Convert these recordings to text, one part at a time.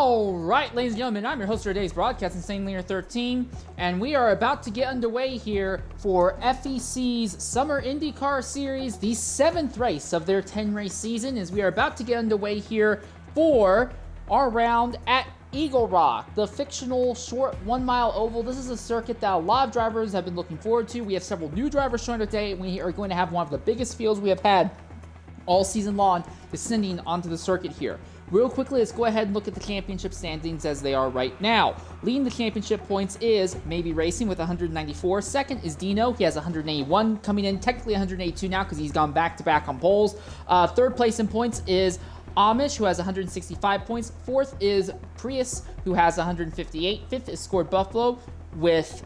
All right, ladies and gentlemen, I'm your host for today's broadcast, Insane Leader 13, and we are about to get underway here for FEC's Summer IndyCar Series, the 7th race of their 10-race season, as we are about to get underway here for our round at Eagle Rock, the fictional short 1-mile oval. This is a circuit that a lot of drivers have been looking forward to. We have several new drivers showing today, and we are going to have one of the biggest fields we have had all season long descending onto the circuit here. Real quickly, let's go ahead and look at the championship standings as they are right now. Leading the championship points is Maybe Racing with 194. Second is Dino. He has 181, coming in technically 182 now because he's gone back-to-back on poles. Third place in points is Amish, who has 165 points. Fourth is Prius, who has 158. Fifth is Scored Buffalo with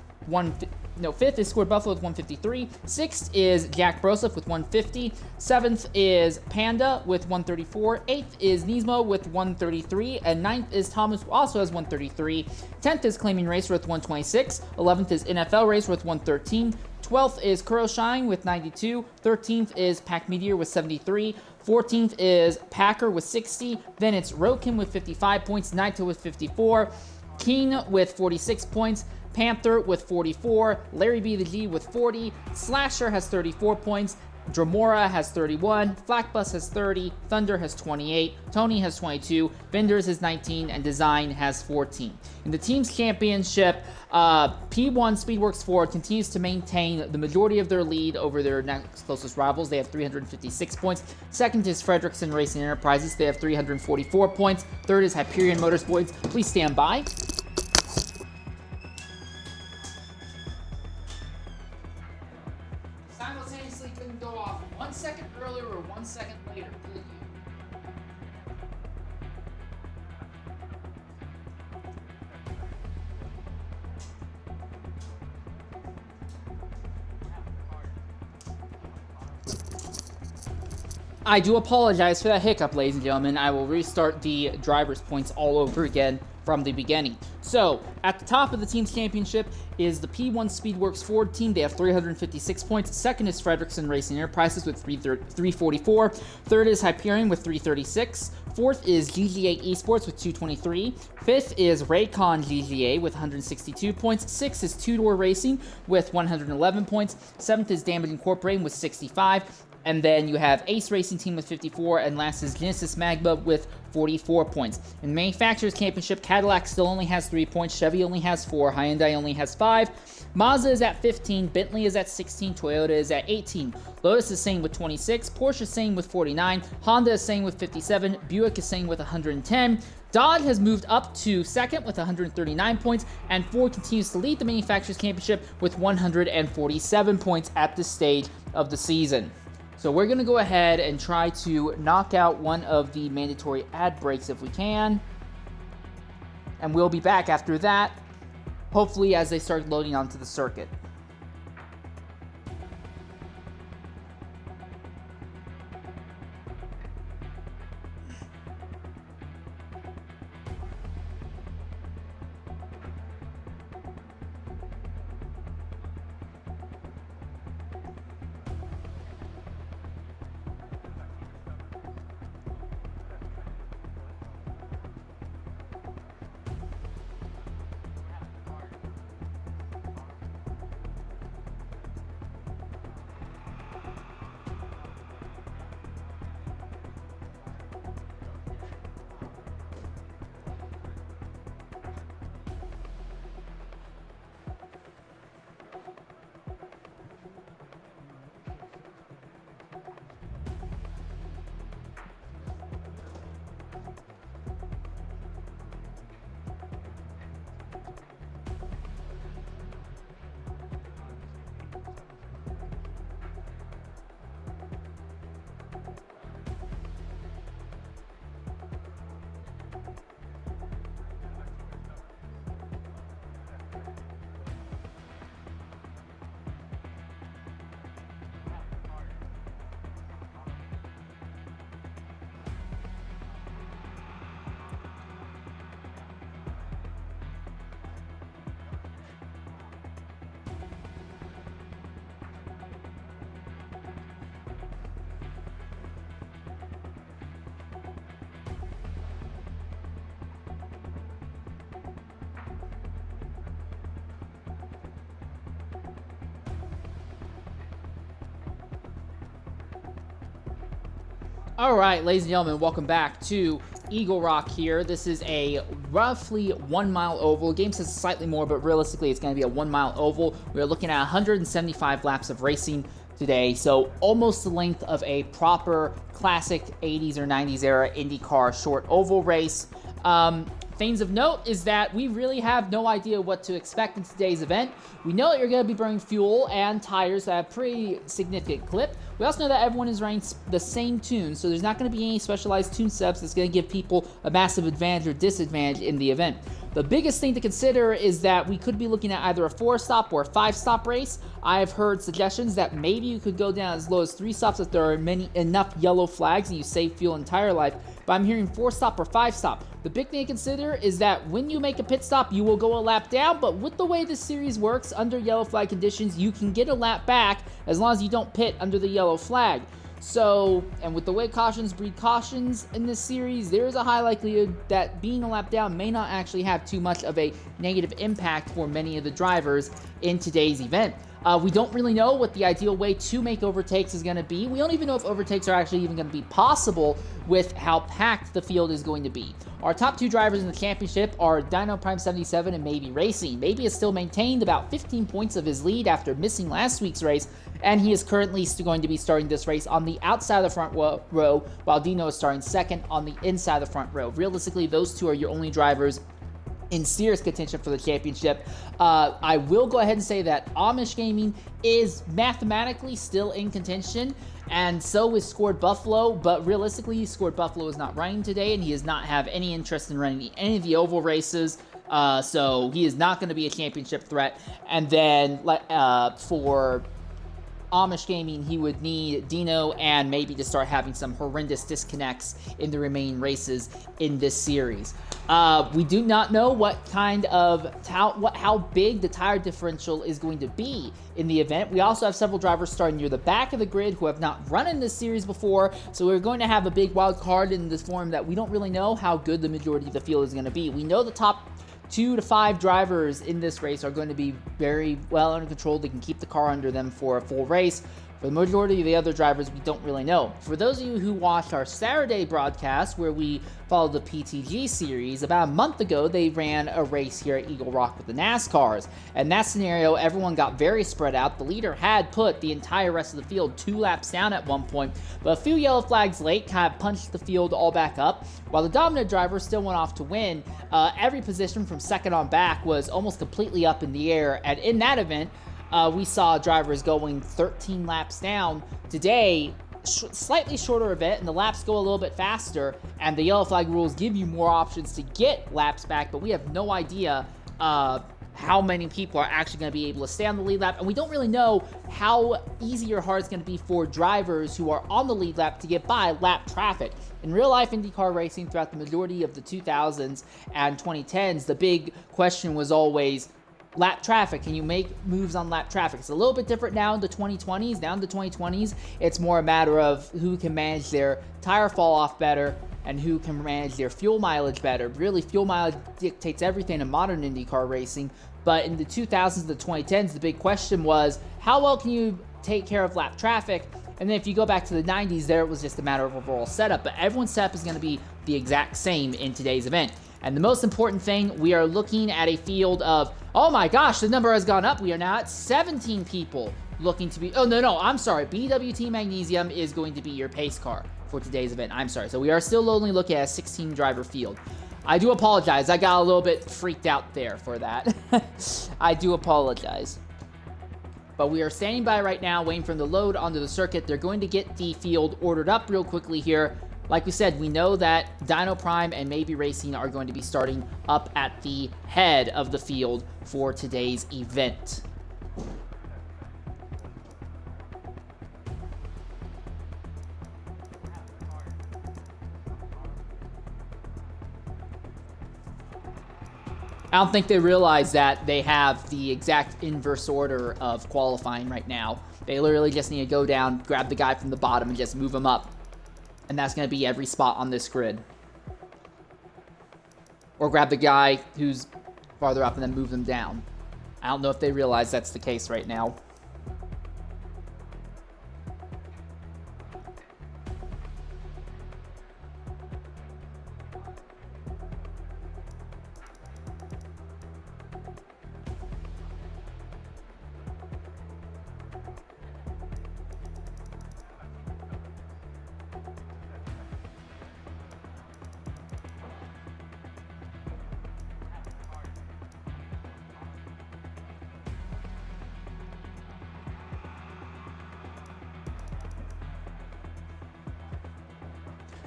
Fifth is Scored Buffalo with 153. Sixth is Jack Broseph with 150. Seventh is Panda with 134. Eighth is Nismo with 133. And ninth is Thomas, who also has 133. 10th is Claiming Racer with 126. 11th is NFL Racer with 113. 12th is Kuro Shine with 92. 13th is Pack Meteor with 73. 14th is Packer with 60. Then it's Rokin with 55 points. Naito with 54. Keen with 46 points. Panther with 44, Larry B the G with 40, Slasher has 34 points, Dramora has 31, Flackbus has 30, Thunder has 28, Tony has 22, Vendors has 19, and Design has 14. In the team's championship, P1 Speedworks Ford continues to maintain the majority of their lead over their next closest rivals. They have 356 points. Second is Fredrickson Racing Enterprises. They have 344 points. Third is Hyperion Motorsports. Please stand by. Simultaneously couldn't go off 1 second earlier or 1 second later. Thank you. I do apologize for that hiccup, ladies and gentlemen. I will restart the driver's points all over again from the beginning. So, at the top of the team's championship is the P1 Speedworks Ford team. They have 356 points. Second is Fredrickson Racing Enterprises with 344. Third is Hyperion with 336. Fourth is GGA Esports with 223. Fifth is Raycon GGA with 162 points. Sixth is Two Door Racing with 111 points. Seventh is Damage Incorporated with 65. And then you have Ace Racing Team with 54, and last is Genesis Magma with 44 points. In the Manufacturers Championship, Cadillac still only has 3 points, Chevy only has 4, Hyundai only has 5, Mazda is at 15, Bentley is at 16, Toyota is at 18, Lotus is same with 26, Porsche is same with 49, Honda is same with 57, Buick is same with 110, Dodge has moved up to second with 139 points, and Ford continues to lead the Manufacturers Championship with 147 points at this stage of the season. So we're going to go ahead and try to knock out one of the mandatory ad breaks if we can. And we'll be back after that, hopefully as they start loading onto the circuit. All right, ladies and gentlemen, welcome back to Eagle Rock here. This is a roughly 1 mile oval. Game says slightly more, but realistically it's going to be a 1 mile oval. We're looking at 175 laps of racing today, so almost the length of a proper classic 80s or 90s era IndyCar short oval race. Things of note is that we really have no idea what to expect in today's event. We know that you're going to be burning fuel and tires at a pretty significant clip. We also know that everyone is running the same tune, so there's not going to be any specialized tune setups that's going to give people a massive advantage or disadvantage in the event. The biggest thing to consider is that we could be looking at either a 4-stop or a 5-stop race. I have heard suggestions that maybe you could go down as low as 3 stops if there are enough yellow flags and you save fuel and tire life, but I'm hearing 4-stop or 5-stop. The big thing to consider is that when you make a pit stop, you will go a lap down, but with the way this series works, under yellow flag conditions, you can get a lap back as long as you don't pit under the yellow flag. So, and with the way cautions breed cautions in this series, there is a high likelihood that being a lap down may not actually have too much of a negative impact for many of the drivers in today's event. We don't really know what the ideal way to make overtakes is going to be. We don't even know if overtakes are actually even going to be possible with how packed the field is going to be. Our top 2 drivers in the championship are Dino Prime 77 and Maybe Racing. Maybe has still maintained about 15 points of his lead after missing last week's race, and he is currently going to be starting this race on the outside of the front row, while Dino is starting second on the inside of the front row. Realistically, those 2 are your only drivers in serious contention for the championship. I will go ahead and say that Amish Gaming is mathematically still in contention, and so is Scored Buffalo, but realistically, Scored Buffalo is not running today, and he does not have any interest in running any of the oval races, so he is not going to be a championship threat. And then for Amish Gaming, he would need Dino and maybe to start having some horrendous disconnects in the remaining races in this series. We do not know what kind of how big the tire differential is going to be in the event. We also have several drivers starting near the back of the grid who have not run in this series before, so we're going to have a big wild card in this form that we don't really know how good the majority of the field is going to be. We know the top 2 to 5 drivers in this race are going to be very well under control. They can keep the car under them for a full race. For the majority of the other drivers, we don't really know. For those of you who watched our Saturday broadcast where we followed the PTG series, about a month ago, they ran a race here at Eagle Rock with the NASCARs. And that scenario, everyone got very spread out. The leader had put the entire rest of the field 2 laps down at one point, but a few yellow flags late kind of punched the field all back up. While the dominant driver still went off to win, every position from second on back was almost completely up in the air. And in that event, we saw drivers going 13 laps down. Today, slightly shorter event, and the laps go a little bit faster, and the yellow flag rules give you more options to get laps back, but we have no idea how many people are actually going to be able to stay on the lead lap, and we don't really know how easy or hard it's going to be for drivers who are on the lead lap to get by lap traffic. In real life IndyCar racing throughout the majority of the 2000s and 2010s, the big question was always lap traffic. Can you make moves on lap traffic? It's a little bit different now in the 2020s. Now in the 2020s, it's more a matter of who can manage their tire fall off better and who can manage their fuel mileage better. Really, fuel mileage dictates everything in modern IndyCar racing. But in the 2000s and the 2010s, the big question was, how well can you take care of lap traffic? And then if you go back to the 90s, there it was just a matter of overall setup. But everyone's setup is going to be the exact same in today's event. And the most important thing, we are looking at a field of, oh my gosh, the number has gone up. We are now at 17 people looking to be, I'm sorry. BWT Magnesium is going to be your pace car for today's event. I'm sorry. So we are still only looking at a 16 driver field. I do apologize. I got a little bit freaked out there for that. I do apologize. But we are standing by right now, waiting for them to load onto the circuit. They're going to get the field ordered up real quickly here. Like we said, we know that Dino Prime and Maybe Racing are going to be starting up at the head of the field for today's event. I don't think they realize that they have the exact inverse order of qualifying right now. They literally just need to go down, grab the guy from the bottom, and just move him up. And that's going to be every spot on this grid. Or grab the guy who's farther up and then move them down. I don't know if they realize that's the case right now.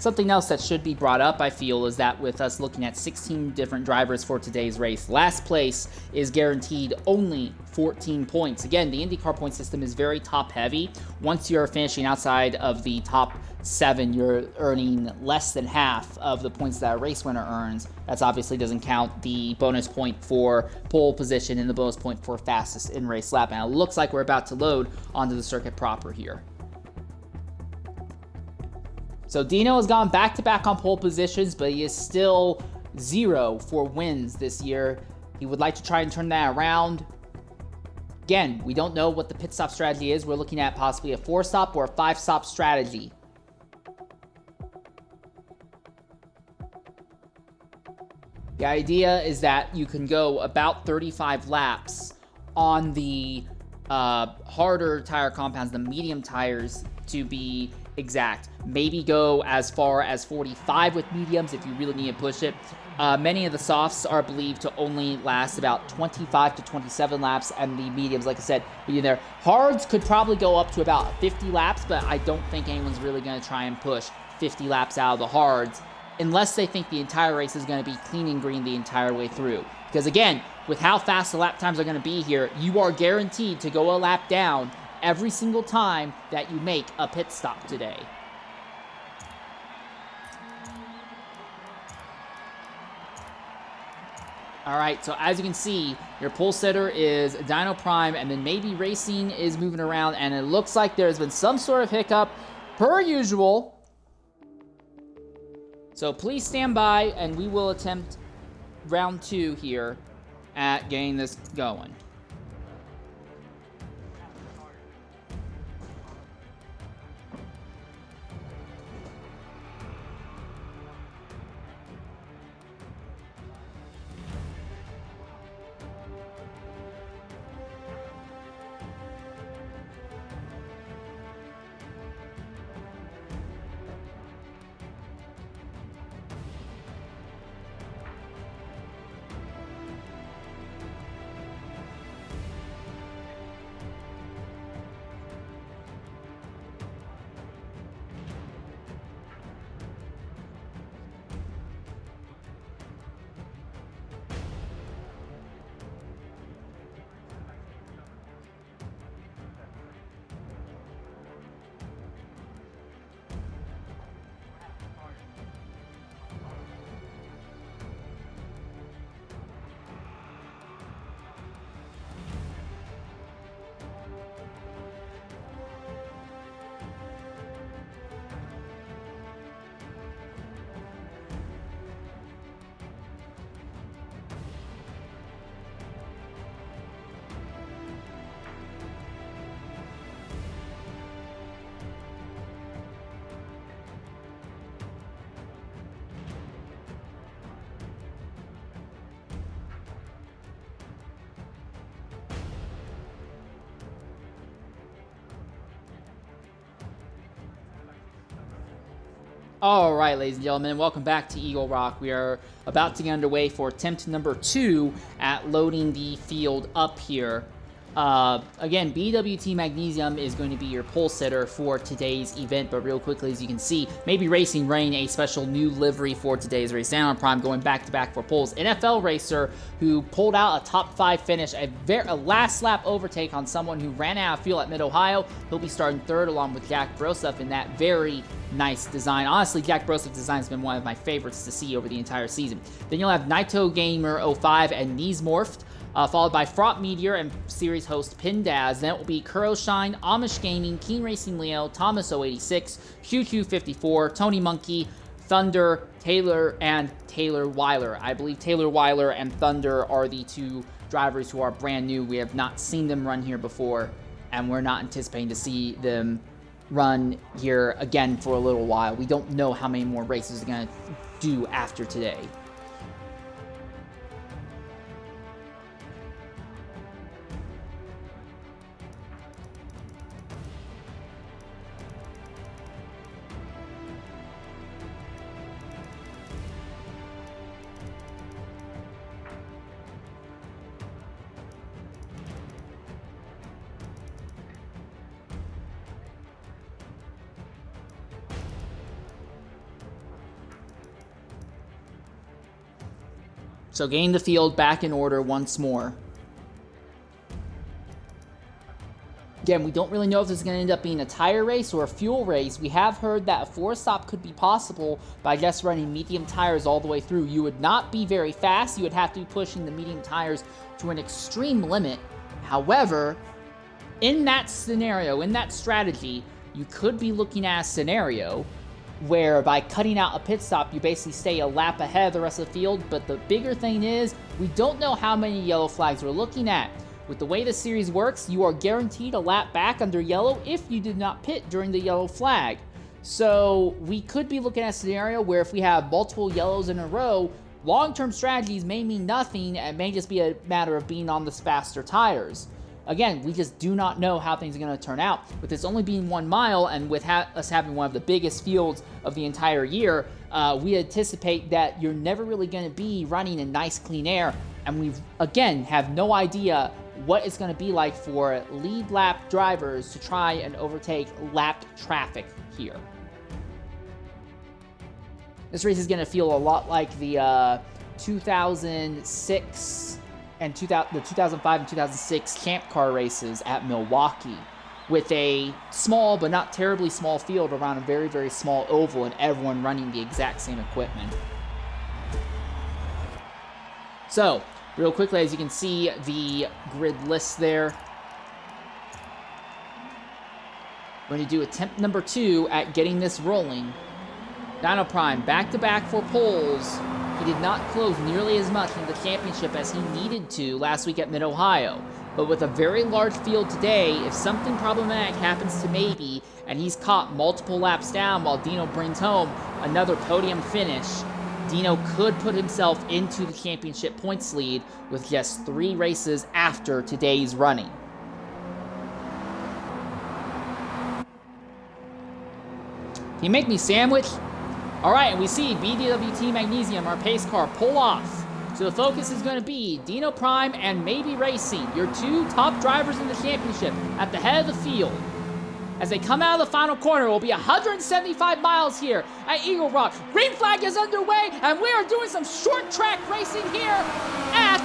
Something else that should be brought up, I feel, is that with us looking at 16 different drivers for today's race, last place is guaranteed only 14 points. Again, the IndyCar point system is very top-heavy. Once you're finishing outside of the top 7, you're earning less than half of the points that a race winner earns. That obviously doesn't count the bonus point for pole position and the bonus point for fastest in-race lap. And it looks like we're about to load onto the circuit proper here. So Dino has gone back-to-back on pole positions, but he is still 0 for wins this year. He would like to try and turn that around. Again, we don't know what the pit stop strategy is. We're looking at possibly a 4-stop or a 5-stop strategy. The idea is that you can go about 35 laps on the harder tire compounds, the medium tires to be exact. Maybe go as far as 45 with mediums if you really need to push it. Many of the softs are believed to only last about 25 to 27 laps, and the mediums, like I said, be there. Hards could probably go up to about 50 laps, but I don't think anyone's really going to try and push 50 laps out of the hards unless they think the entire race is going to be clean and green the entire way through. Because again, with how fast the lap times are going to be here, you are guaranteed to go a lap down every single time that you make a pit stop today. All right, so as you can see, your pole sitter is Dyno Prime, and then maybe Racing is moving around, and it looks like there's been some sort of hiccup, per usual. So please stand by, and we will attempt round 2 here at getting this going. All right, ladies and gentlemen, welcome back to Eagle Rock. We are about to get underway for attempt number 2 at loading the field up here. Again, BWT Magnesium is going to be your pole sitter for today's event, but real quickly, as you can see, maybe Racing Rain, a special new livery for today's race. Down on Prime going back-to-back for poles. NFL racer who pulled out a top 5 finish, a last lap overtake on someone who ran out of fuel at Mid-Ohio. He'll be starting 3rd along with Jack Broseph in that very nice design. Honestly, Jack Broseph's design has been one of my favorites to see over the entire season. Then you'll have Naito Gamer 05 and Knees Morphed, followed by Fraught Meteor and series host Pindaz. Then it will be Kuro Shine, Amish Gaming, Keen Racing Leo, Thomas 086, QQ 54, Tony Monkey, Thunder, Taylor, and Taylor Weiler. I believe Taylor Weiler and Thunder are the 2 drivers who are brand new. We have not seen them run here before, and we're not anticipating to see them run here again for a little while. We don't know how many more races they're going to do after today. So getting the field back in order once more. Again, we don't really know if this is going to end up being a tire race or a fuel race. We have heard that a force stop could be possible by just running medium tires all the way through. You would not be very fast. You would have to be pushing the medium tires to an extreme limit. However, in that scenario, in that strategy, you could be looking at a scenario where by cutting out a pit stop, you basically stay a lap ahead of the rest of the field. But the bigger thing is, we don't know how many yellow flags we're looking at. With the way the series works, you are guaranteed a lap back under yellow if you did not pit during the yellow flag. So we could be looking at a scenario where if we have multiple yellows in a row, long-term strategies may mean nothing and may just be a matter of being on the faster tires. Again, we just do not know how things are going to turn out. With this only being 1 mile and with us having one of the biggest fields of the entire year, we anticipate that you're never really going to be running in nice clean air. And we, again, have no idea what it's going to be like for lead lap drivers to try and overtake lapped traffic here. This race is going to feel a lot like the 2006 and the 2005 and 2006 camp car races at Milwaukee, with a small but not terribly small field around a very, very small oval and everyone running the exact same equipment. So, real quickly, as you can see, the grid list there. We're going to do attempt number 2 at getting this rolling. Dino Prime, back-to-back for poles. He did not close nearly as much in the championship as he needed to last week at Mid-Ohio. But with a very large field today, if something problematic happens to Maybe, and he's caught multiple laps down while Dino brings home another podium finish, Dino could put himself into the championship points lead with just 3 races after today's running. Can you make me sandwich? Alright, and we see BWT Magnesium, our pace car, pull off. So the focus is going to be Dino Prime and Maybe Racing, your 2 top drivers in the championship, at the head of the field. As they come out of the final corner, it will be 175 miles here at Eagle Rock. Green flag is underway, and we are doing some short track racing here and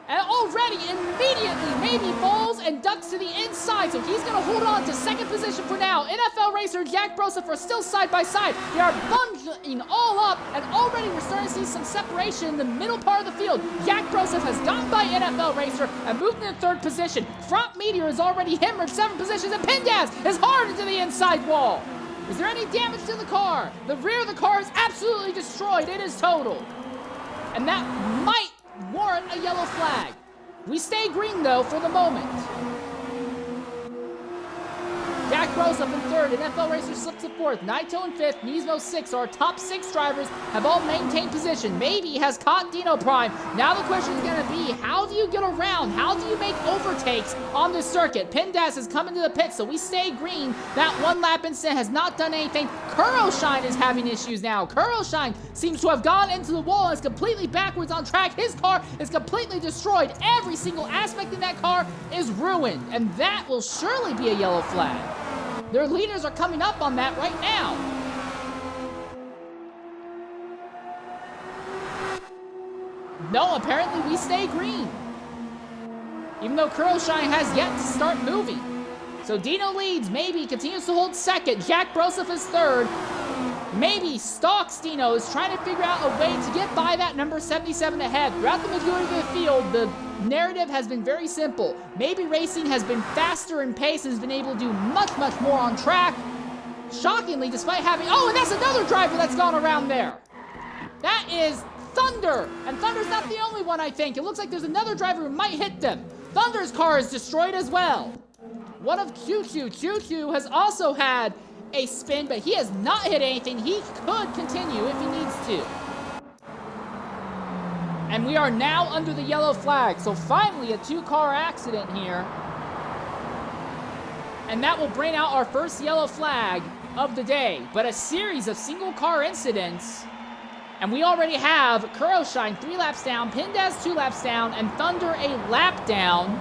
already, immediately, Maybe falls and ducks to the inside, so he's going to hold on to second position for now. NFL racer Jack Broseph are still side by side. They are bungling all up, and already we're starting to see some separation in the middle part of the field. Jack Broseph has gotten by NFL racer and moved into third position. Front Meteor is already hemorrhaged 7 positions, and Pindaz is hard into the inside wall. Is there any damage to the car? The rear of the car is absolutely destroyed. It is total. And that might warrant a yellow flag. We stay green, though, for the moment. Jack Broseph in third, NFL Racer slips to fourth, Naito in fifth, Nismo sixth. Our top 6 drivers have all maintained position. Maybe has caught Dino Prime. Now the question is going to be, how do you get around? How do you make overtakes on this circuit? Pindaz has come into the pit, so we stay green. That 1 lap incident has not done anything. Kuroshine is having issues now. Kuroshine seems to have gone into the wall and is completely backwards on track. His car is completely destroyed. Every single aspect in that car is ruined, and that will surely be a yellow flag. Their leaders are coming up on that right now. No, apparently we stay green. Even though Kuroshine has yet to start moving. So Dino leads, Maybe continues to hold second. Jack Broseph is third. Maybe stalks Dino, is trying to figure out a way to get by that number 77 ahead. Throughout the majority of the field, the narrative has been very simple. Maybe Racing has been faster in pace and has been able to do much, much more on track. Shockingly, despite having... Oh, and that's another driver that's gone around there. That is Thunder. And Thunder's not the only one, I think. It looks like there's another driver who might hit them. Thunder's car is destroyed as well. One of Choo-Choo. Choo-Choo has also had a spin, but he has not hit anything. He could continue if he needs to. And we are now under the yellow flag. So finally a 2-car accident here. And that will bring out our first yellow flag of the day. But a series of single car incidents. And we already have Kuroshine 3 laps down, Pindaz 2 laps down, and Thunder a lap down.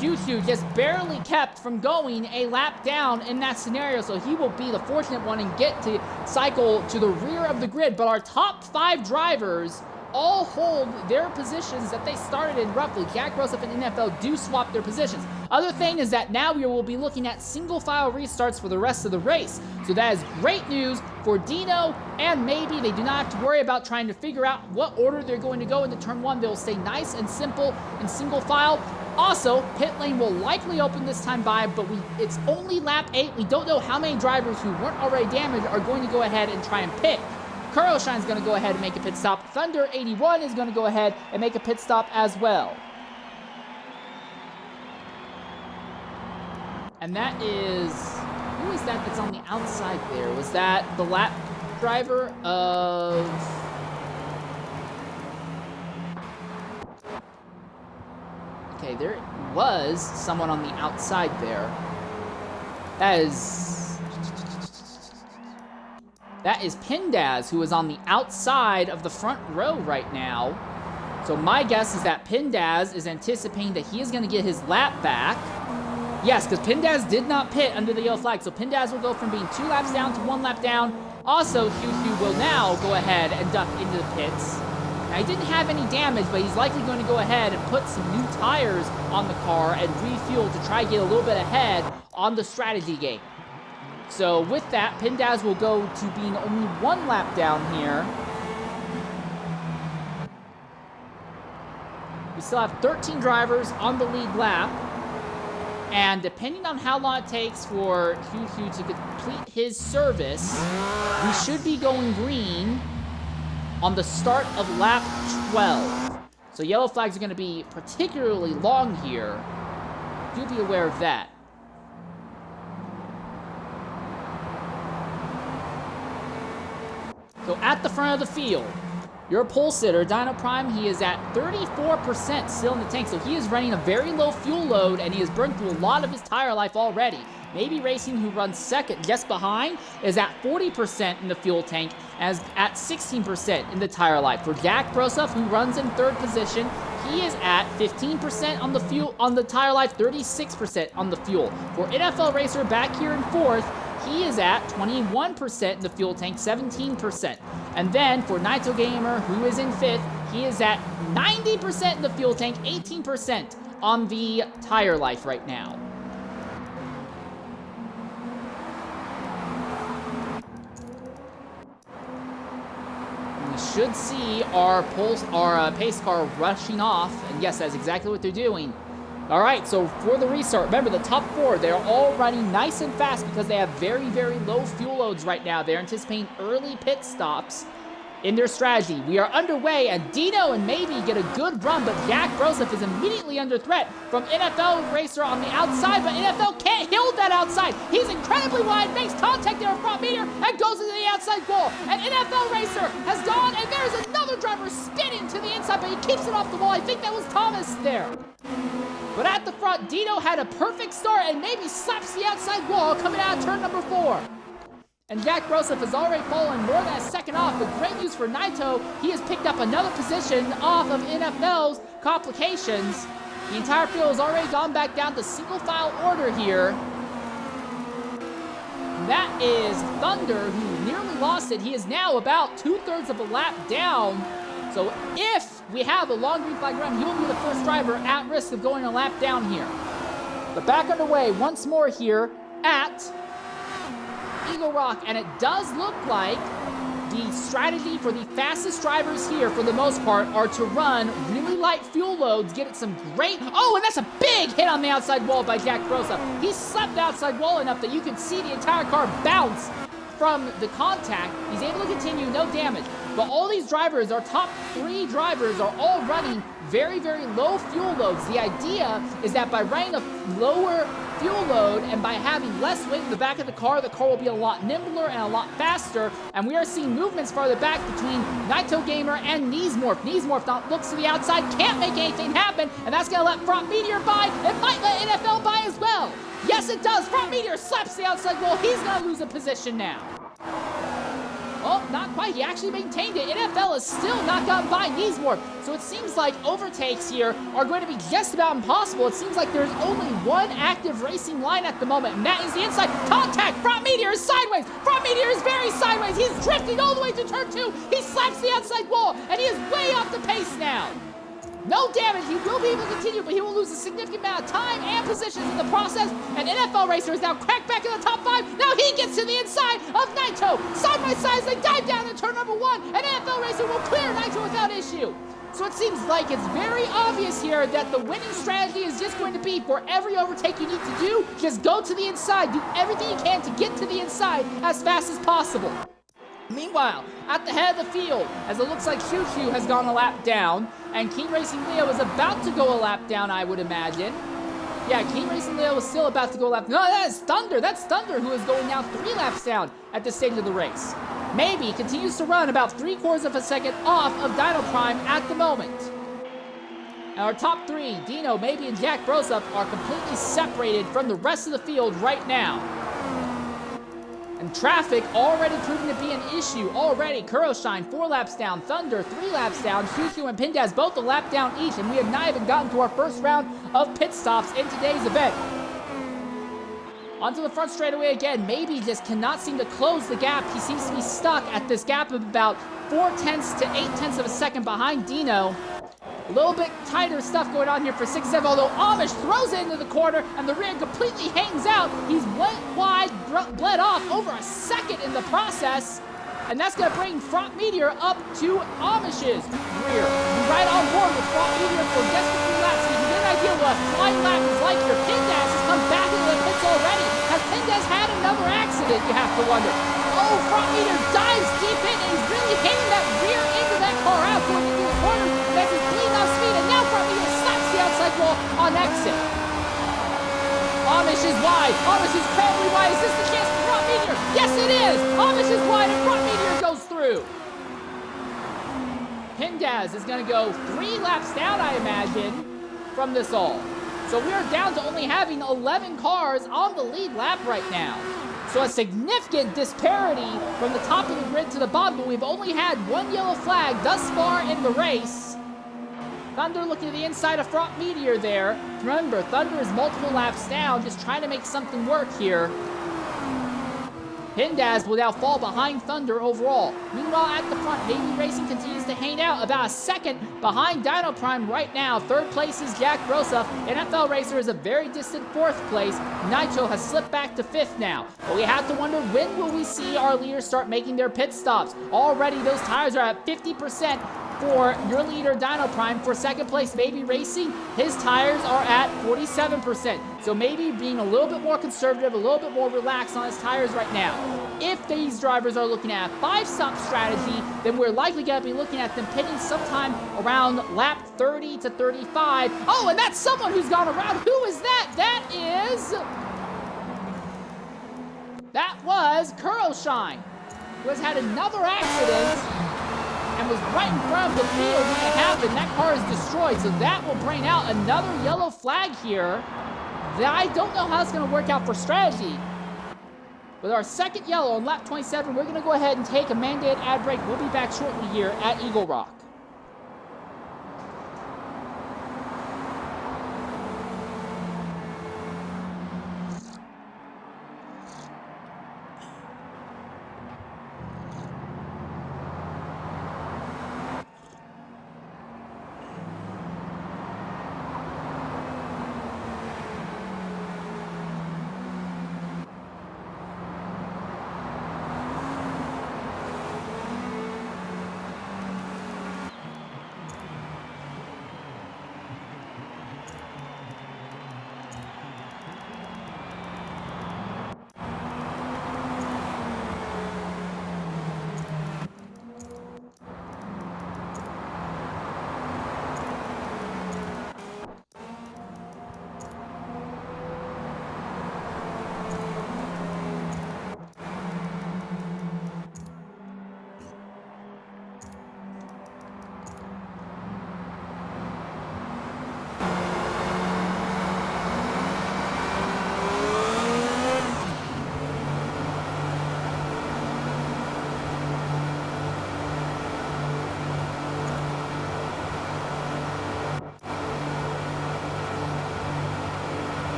Choo-Choo just barely kept from going a lap down in that scenario, so he will be the fortunate one and get to cycle to the rear of the grid. But our top 5 drivers all hold their positions that they started in roughly. Jack Grossup and NFL do swap their positions. Other thing is that now we will be looking at single file restarts for the rest of the race. So that is great news for Dino and Maybe. They do not have to worry about trying to figure out what order they're going to go into turn 1. They'll stay nice and simple in single file. Also, pit lane will likely open this time by, but it's only lap 8. We don't know how many drivers who weren't already damaged are going to go ahead and try and pit. Kuroshine's going to go ahead and make a pit stop. Thunder 81 is going to go ahead and make a pit stop as well. And that is... who is that that's on the outside there? Was that the lap driver of... okay, there was someone on the outside there. That is Pindaz, who is on the outside of the front row right now. So my guess is that Pindaz is anticipating that he is going to get his lap back. Yes, because Pindaz did not pit under the yellow flag, so Pindaz will go from being 2 laps down to 1 lap down. Also, Hugh will now go ahead and duck into the pits. Now, he didn't have any damage, but he's likely going to go ahead and put some new tires on the car and refuel to try to get a little bit ahead on the strategy game. So with that, Pindaz will go to being only 1 lap down here. We still have 13 drivers on the lead lap. And depending on how long it takes for Hugh to complete his service, we should be going green on the start of lap 12. So yellow flags are going to be particularly long here. Do be aware of that. So at the front of the field, your pole sitter, Dino Prime, he is at 34% still in the tank. So he is running a very low fuel load, and he has burned through a lot of his tire life already. Maybe Racing, who runs second just behind, is at 40% in the fuel tank, as at 16% in the tire life. For Jack Grossup, who runs in 3rd position, he is at 15% on the fuel, on the tire life, 36% on the fuel. For NFL Racer back here in 4th, he is at 21% in the fuel tank, 17%. And then for Naito Gamer, who is in 5th, he is at 90% in the fuel tank, 18% on the tire life right now. We should see our pace car rushing off, and yes, that's exactly what they're doing. All right, so for the restart, remember the top 4, they're all running nice and fast because they have very, very low fuel loads right now. They're anticipating early pit stops in their strategy. We are underway, and Dino and Maybe get a good run, but Jack Grossup is immediately under threat from NFL Racer on the outside, but NFL can't hold that outside. He's incredibly wide, makes contact there in front meter, and goes into the outside wall. And NFL Racer has gone, and there's another driver spinning to the inside, but he keeps it off the wall. I think that was Thomas there. But at the front, Dino had a perfect start and Maybe slaps the outside wall coming out of turn number 4. And Jack Grossup has already fallen more than a second off, but great news for Naito. He has picked up another position off of NFL's complications. The entire field has already gone back down to single file order here. That is Thunder, who nearly lost it. He is now about 2/3 of a lap down. So if we have a long green flag run, he will be the first driver at risk of going a lap down here. But back underway once more here at Eagle Rock, and it does look like the strategy for the fastest drivers here, for the most part, are to run really light fuel loads, get it some great... oh, and that's a big hit on the outside wall by Jack Grossup. He slapped the outside wall enough that you can see the entire car bounce from the contact. He's able to continue, no damage. But all these drivers, our top 3 drivers, are all running very, very low fuel loads. The idea is that by running a lower fuel load and by having less weight in the back of the car will be a lot nimbler and a lot faster. And we are seeing movements farther back between Naito Gamer and Neesmorph. Neesmorph now looks to the outside, can't make anything happen, and that's going to let Front Meteor by. It might let NFL by as well. Yes, it does. Front Meteor slaps the outside wall. He's going to lose a position now. Oh, not quite. He actually maintained it. NFL is still not gotten by Neesmorph. So it seems like overtakes here are going to be just about impossible. It seems like there's only one active racing line at the moment, and that is the inside contact. Front Meteor is sideways. Front Meteor is very sideways. He's drifting all the way to turn 2. He slaps the outside wall, and he is way up the pace now. No damage, he will be able to continue, but he will lose a significant amount of time and positions in the process. An NFL racer is now cracked back in the top 5. Now he gets to the inside of Naito. Side by side as they dive down in turn number 1. An NFL racer will clear Naito without issue. So it seems like it's very obvious here that the winning strategy is just going to be for every overtake you need to do, just go to the inside, do everything you can to get to the inside as fast as possible. Meanwhile, at the head of the field, as it looks like Choo Choo has gone a lap down, and King Racing Leo is about to go a lap down, I would imagine. Yeah, King Racing Leo is still about to go a lap. No, that is Thunder. That's Thunder who is going now 3 laps down at this stage of the race. Maybe continues to run about 3/4 of a second off of Dino Prime at the moment. And our top 3, Dino, Maybe, and Jack Broseph, are completely separated from the rest of the field right now. And traffic already proving to be an issue. Already, Kuroshine 4 laps down, Thunder 3 laps down, Choo and Pindaz both a lap down each, and we have not even gotten to our first round of pit stops in today's event. Onto the front straightaway again. Maybe just cannot seem to close the gap. He seems to be stuck at this gap of about 4/10 to 8/10 of a second behind Dino. A little bit tighter stuff going on here for 6-7, although Amish throws it into the corner and the rear completely hangs out. He's went wide, bled off over a second in the process, and that's going to bring Front Meteor up to Amish's rear. Right on board with Front Meteor for just a few laps, so you can get an idea what a flying lap is like here. Pindaz has come back into the pits already. Has Pindaz had another accident, you have to wonder? Oh, Front Meteor dives deep in, and he's really hanging that rear end of that car out going into the corner. That's his bleeding off speed, and now Front Meteor slaps the outside wall on exit. Amish is wide. Amish is incredibly wide. Is this the chance for Front Meteor? Yes, it is. Amish is wide, and Front Meteor goes through. Pindaz is going to go 3 laps down, I imagine, from this all. So we are down to only having 11 cars on the lead lap right now. So a significant disparity from the top of the grid to the bottom, but we've only had 1 yellow flag thus far in the race. Thunder looking to the inside of Front Meteor there. Remember, Thunder is multiple laps down, just trying to make something work here. Pindaz will now fall behind Thunder overall. Meanwhile, at the front, Baby Racing continues to hang out about a second behind Dino Prime right now. 3rd place is Jack Broseph. NFL Racer is a very distant 4th place. Naito has slipped back to 5th now. But we have to wonder, when will we see our leaders start making their pit stops? Already, those tires are at 50%. For your leader, Dino Prime. For 2nd place, Baby Racing, his tires are at 47%. So maybe being a little bit more conservative, a little bit more relaxed on his tires right now. If these drivers are looking at a 5-stop strategy, then we're likely going to be looking at them pitting sometime around lap 30 to 35. Oh, and that's someone who's gone around. Who is that? That was Kuroshine, who has had another accident and was right in front of the field when it happened. That car is destroyed, so that will bring out another yellow flag here. That I don't know how it's going to work out for strategy. With our 2nd yellow on lap 27, we're going to go ahead and take a mandated ad break. We'll be back shortly here at Eagle Rock.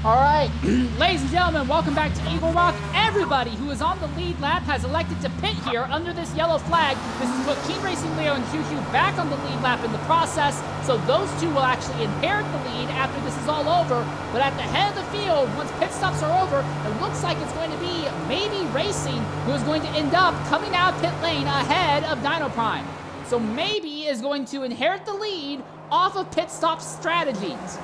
All right, ladies and gentlemen, welcome back to Eagle Rock. Everybody who is on the lead lap has elected to pit here under this yellow flag. This has put King Racing Leo and QQ back on the lead lap in the process, so those two will actually inherit the lead after this is all over. But at the head of the field, once pit stops are over, it looks like it's going to be maybe Racing who is going to end up coming out of pit lane ahead of Dino Prime. So maybe is going to inherit the lead off of pit stop strategies.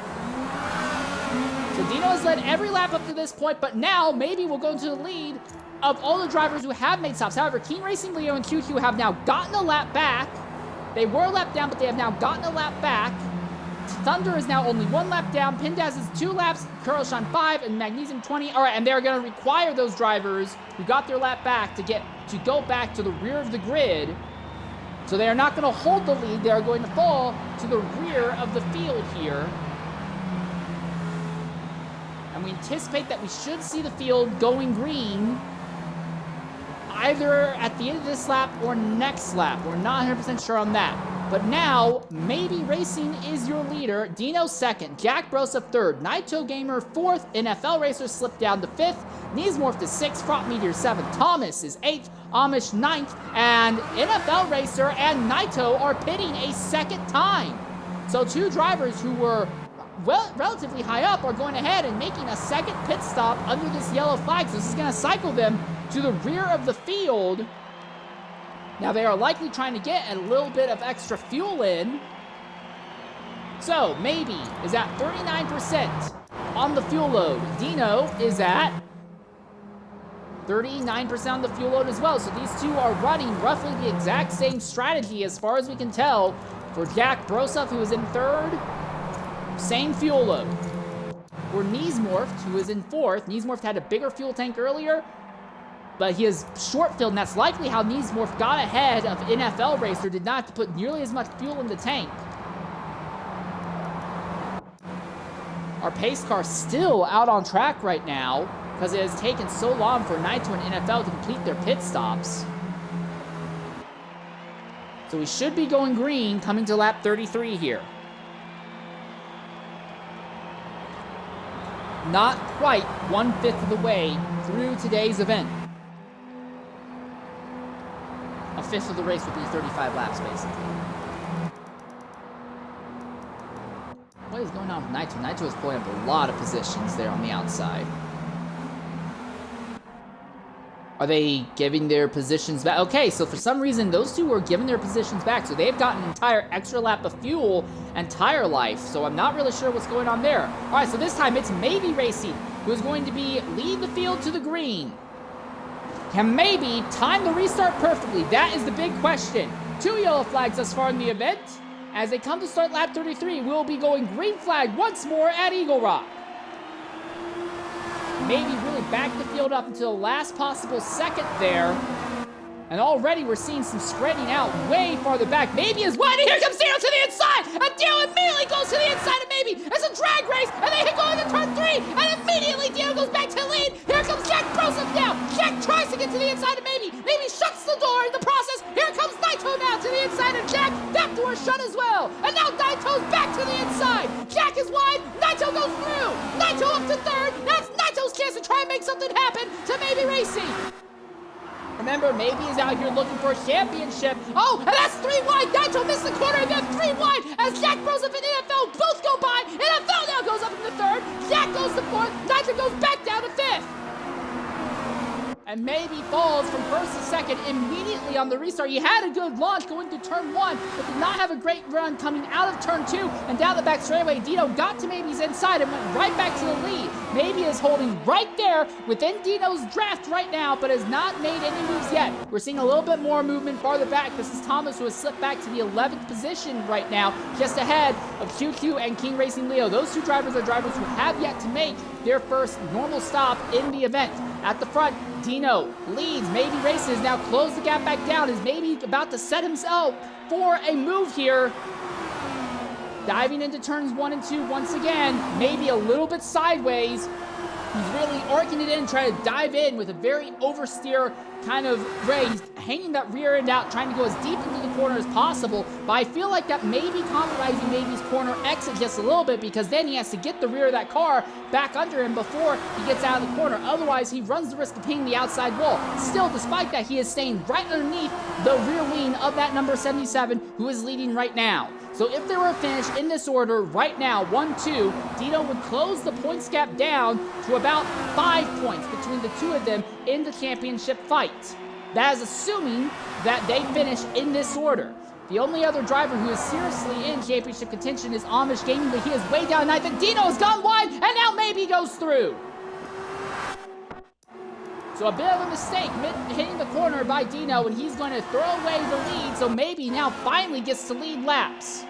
So Dino has led every lap up to this point, but now maybe we'll go into the lead of all the drivers who have made stops. However, King Racing Leo and QQ have now gotten a lap back. They were a lap down, but they have now gotten a lap back. Thunder is now only 1 lap down. Pindaz is 2 laps, Kuroshan 5, and Magnesium 20. All right, and they're going to require those drivers who got their lap back to go back to the rear of the grid. So they are not going to hold the lead. They are going to fall to the rear of the field here. And we anticipate that we should see the field going green either at the end of this lap or next lap. We're not 100% sure on that. But now, maybe Racing is your leader. Dino 2nd, Jack Broseph 3rd, Naito Gamer 4th, NFL Racer slipped down to 5th, Neesmorph to 6th, Front Meteor 7th, Thomas is 8th, Amish 9th, and NFL Racer and Naito are pitting a second time. So 2 drivers who were relatively high up are going ahead and making a second pit stop under this yellow flag. So this is going to cycle them to the rear of the field. Now they are likely trying to get a little bit of extra fuel in. So maybe is at 39% on the fuel load. Dino is at 39% on the fuel load as well. So these two are running roughly the exact same strategy as far as we can tell. For Jack Broseph, who is in 3rd, same fuel load. For Neesmorph, who is in 4th, Neesmorph had a bigger fuel tank earlier, but he is short-filled, and that's likely how Neesmorph got ahead of NFL Racer, did not have to put nearly as much fuel in the tank. Our pace car still out on track right now, because it has taken so long for Naito and NFL to complete their pit stops. So we should be going green coming to lap 33 here. Not quite 1/5 of the way through today's event. A fifth of the race would be 35 laps, basically. What is going on with Naito? Naito is pulling up a lot of positions there on the outside. Are they giving their positions back? Okay, so for some reason, those two were giving their positions back, so they've gotten an entire extra lap of fuel and tire life, so I'm not really sure what's going on there. All right, so this time it's maybe Racing who is going to lead the field to the green. Can maybe time the restart perfectly? That is the big question. 2 yellow flags thus far in the event. As they come to start lap 33, we'll be going green flag once more at Eagle Rock. Maybe really back the field up until the last possible second there. And already we're seeing some spreading out way farther back. Maybe is one, and here comes Dino to the inside! And Dino immediately goes to the inside of Maybe. It's a drag race, and they go into turn 3, and immediately Dino goes back to the lead. Here comes Jack Broseph now. Jack tries to get to the inside of Maybe. Maybe shuts the door in the process. Here comes Naito now to the inside of Jack. That door is shut as well. And now Naito's back to the inside. Jack is wide. Naito goes through. Naito up to 3rd. That's Naito's chance to try and make something happen to Maybe Racing. Remember, Maybe is out here looking for a championship. Oh, and that's 3 wide. Naito missed the corner, and then 3 wide as Jack Broseph and NFL both go by. NFL now goes up into 3rd. Jack goes to 4th. Naito goes back down to 5th. And Maybe falls from 1st to 2nd immediately on the restart. He had a good launch going through turn 1, but did not have a great run coming out of turn 2 and down the back straightaway. Dino got to Maybe's inside and went right back to the lead. Maybe is holding right there within Dino's draft right now, but has not made any moves yet. We're seeing a little bit more movement farther back. This is Thomas, who has slipped back to the 11th position right now, just ahead of QQ and King Racing Leo. Those 2 drivers are drivers who have yet to make their first normal stop in the event. At the front, Dino leads. Maybe Races now close the gap back down. Is Maybe about to set himself for a move here. Diving into turns 1 and 2 once again. Maybe a little bit sideways. He's really arcing it in, trying to dive in with a very oversteer kind of raise, hanging that rear end out, trying to go as deep into the corner as possible, but I feel like that may be compromising maybe's corner exit just a little bit, because then he has to get the rear of that car back under him before he gets out of the corner. Otherwise, he runs the risk of hitting the outside wall. Still, despite that, he is staying right underneath the rear wing of that number 77, who is leading right now. So if they were a finish in this order right now, 1-2, Dino would close the points gap down to about 5 points between the two of them in the championship fight. That is assuming that they finish in this order. The only other driver who is seriously in championship contention is Amish Gaming, but he is way down ninth, and Dino has gone wide, and now maybe goes through. So a bit of a mistake hitting the corner by Dino, and he's going to throw away the lead, so maybe now finally gets to lead laps.